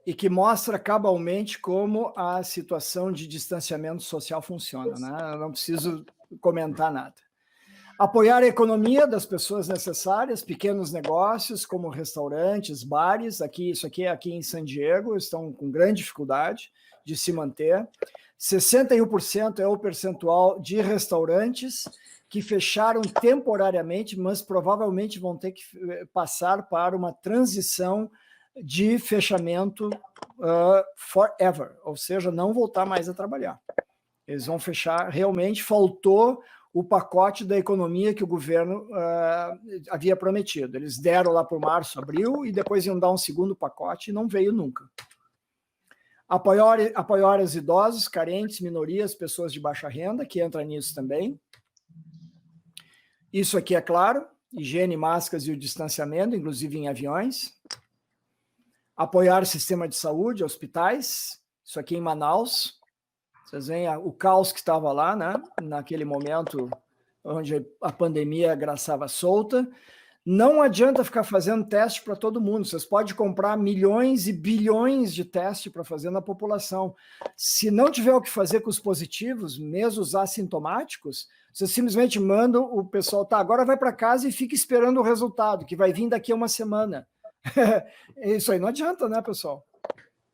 E que mostra cabalmente como a situação de distanciamento social funciona, né? Eu não preciso comentar nada. Apoiar a economia das pessoas necessárias, pequenos negócios como restaurantes, bares, isso aqui é aqui em San Diego, estão com grande dificuldade de se manter. 61% é o percentual de restaurantes que fecharam temporariamente, mas provavelmente vão ter que passar para uma transição de fechamento forever, ou seja, não voltar mais a trabalhar. Eles vão fechar, realmente faltou o pacote da economia que o governo havia prometido. Eles deram lá por março, abril, e depois iam dar um segundo pacote e não veio nunca. Apoiar os idosos, carentes, minorias, pessoas de baixa renda, que entra nisso também. Isso aqui é claro, higiene, máscaras e o distanciamento, inclusive em aviões. Apoiar o sistema de saúde, hospitais, isso aqui em Manaus. Vocês veem o caos que estava lá, né? Naquele momento onde a pandemia graçava solta. Não adianta ficar fazendo teste para todo mundo. Vocês podem comprar milhões e bilhões de testes para fazer na população. Se não tiver o que fazer com os positivos, mesmo os assintomáticos, vocês simplesmente mandam o pessoal, tá, agora vai para casa e fica esperando o resultado, que vai vir daqui a uma semana. Isso aí não adianta, né, pessoal?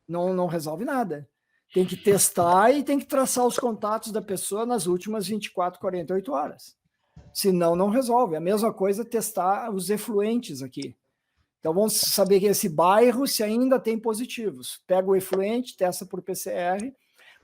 Não resolve nada. Tem que testar e tem que traçar os contatos da pessoa nas últimas 24, 48 horas. Senão, não resolve. A mesma coisa testar os efluentes aqui. Então, vamos saber que esse bairro, se ainda tem positivos. Pega o efluente, testa por PCR.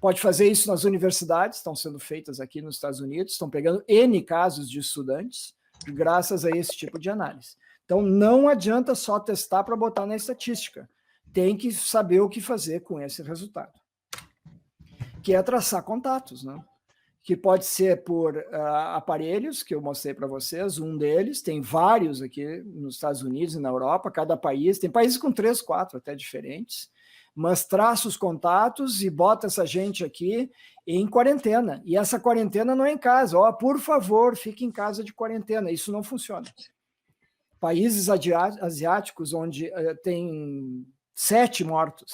Pode fazer isso nas universidades, estão sendo feitas aqui nos Estados Unidos, estão pegando N casos de estudantes, graças a esse tipo de análise. Então, não adianta só testar para botar na estatística. Tem que saber o que fazer com esse resultado. Que é traçar contatos, né? Que pode ser por aparelhos, que eu mostrei para vocês, um deles, tem vários aqui nos Estados Unidos e na Europa, cada país, tem países com 3, 4 até diferentes, mas traça os contatos e bota essa gente aqui em quarentena. E essa quarentena não é em casa. Por favor, fique em casa de quarentena. Isso não funciona. Países asiáticos onde tem 7 mortos,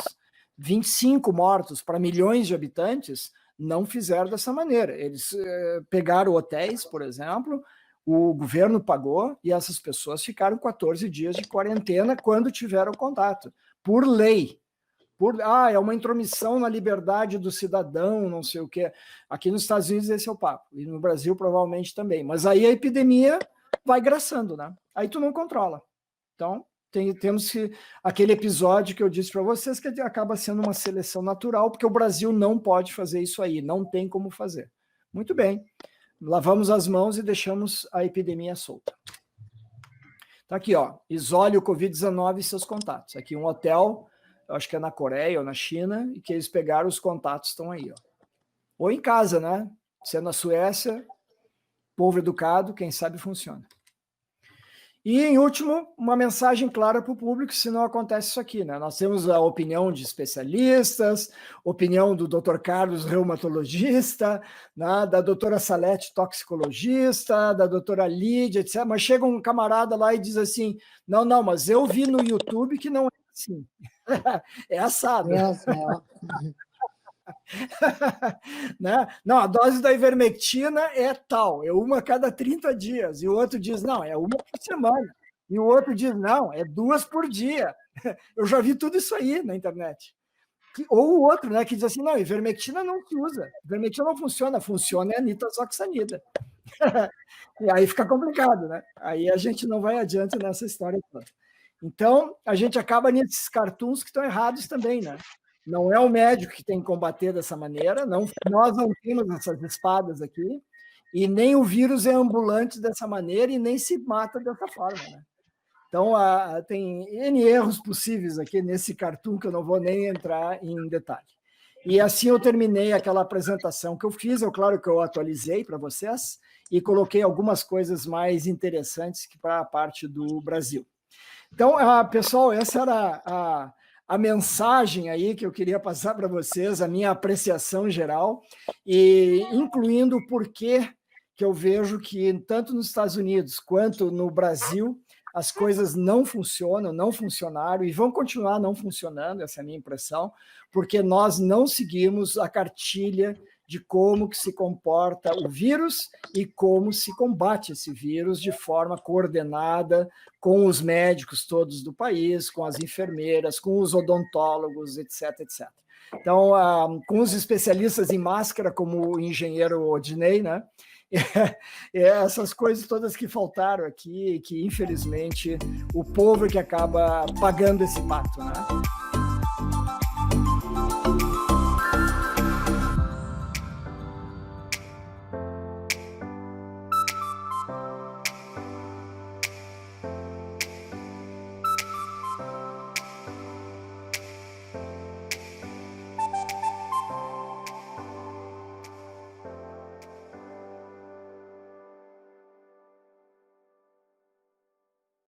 25 mortos para milhões de habitantes, não fizeram dessa maneira. Eles pegaram hotéis, por exemplo, o governo pagou e essas pessoas ficaram 14 dias de quarentena quando tiveram contato, por lei. É uma intromissão na liberdade do cidadão, não sei o quê. Aqui nos Estados Unidos esse é o papo, e no Brasil provavelmente também. Mas aí a epidemia vai graçando, né? Aí tu não controla. Então, temos que aquele episódio que eu disse para vocês que acaba sendo uma seleção natural, porque o Brasil não pode fazer isso aí, não tem como fazer. Muito bem, lavamos as mãos e deixamos a epidemia solta. Tá aqui, ó, isole o Covid-19 e seus contatos. Aqui um hotel, eu acho que é na Coreia ou na China, e que eles pegaram os contatos, estão aí, ó. Ou em casa, né? Se é na Suécia, povo educado, quem sabe funciona. E, em último, uma mensagem clara para o público, se não acontece isso aqui, né? Nós temos a opinião de especialistas, opinião do Dr. Carlos, reumatologista, né? Da doutora Salete, toxicologista, da doutora Lídia, etc. Mas chega um camarada lá e diz assim, não, mas eu vi no YouTube que não é assim. É assado. Né? Não, a dose da ivermectina é tal, é uma a cada 30 dias, e o outro diz, não, é uma por semana, e o outro diz, não, é 2 por dia. Eu já vi tudo isso aí na internet. Ou o outro, né, que diz assim, não, ivermectina não se usa, ivermectina não funciona, funciona é a nitazoxanida. E aí fica complicado, né? Aí a gente não vai adiante nessa história toda. Então, a gente acaba nesses cartoons que estão errados também, né? Não é o médico que tem que combater dessa maneira, nós não temos essas espadas aqui, e nem o vírus é ambulante dessa maneira e nem se mata dessa forma, né? Então, tem N erros possíveis aqui nesse cartoon que eu não vou nem entrar em detalhe. E assim eu terminei aquela apresentação que eu fiz, claro que eu atualizei para vocês e coloquei algumas coisas mais interessantes para a parte do Brasil. Então, pessoal, essa era a mensagem aí que eu queria passar para vocês, a minha apreciação geral, e incluindo o porquê que eu vejo que tanto nos Estados Unidos quanto no Brasil as coisas não funcionam, não funcionaram e vão continuar não funcionando, essa é a minha impressão, porque nós não seguimos a cartilha de como que se comporta o vírus e como se combate esse vírus de forma coordenada com os médicos todos do país, com as enfermeiras, com os odontólogos, etc, etc. Então, com os especialistas em máscara, como o engenheiro Odinei, né? Essas coisas todas que faltaram aqui, que infelizmente o povo é que acaba pagando esse pato, né?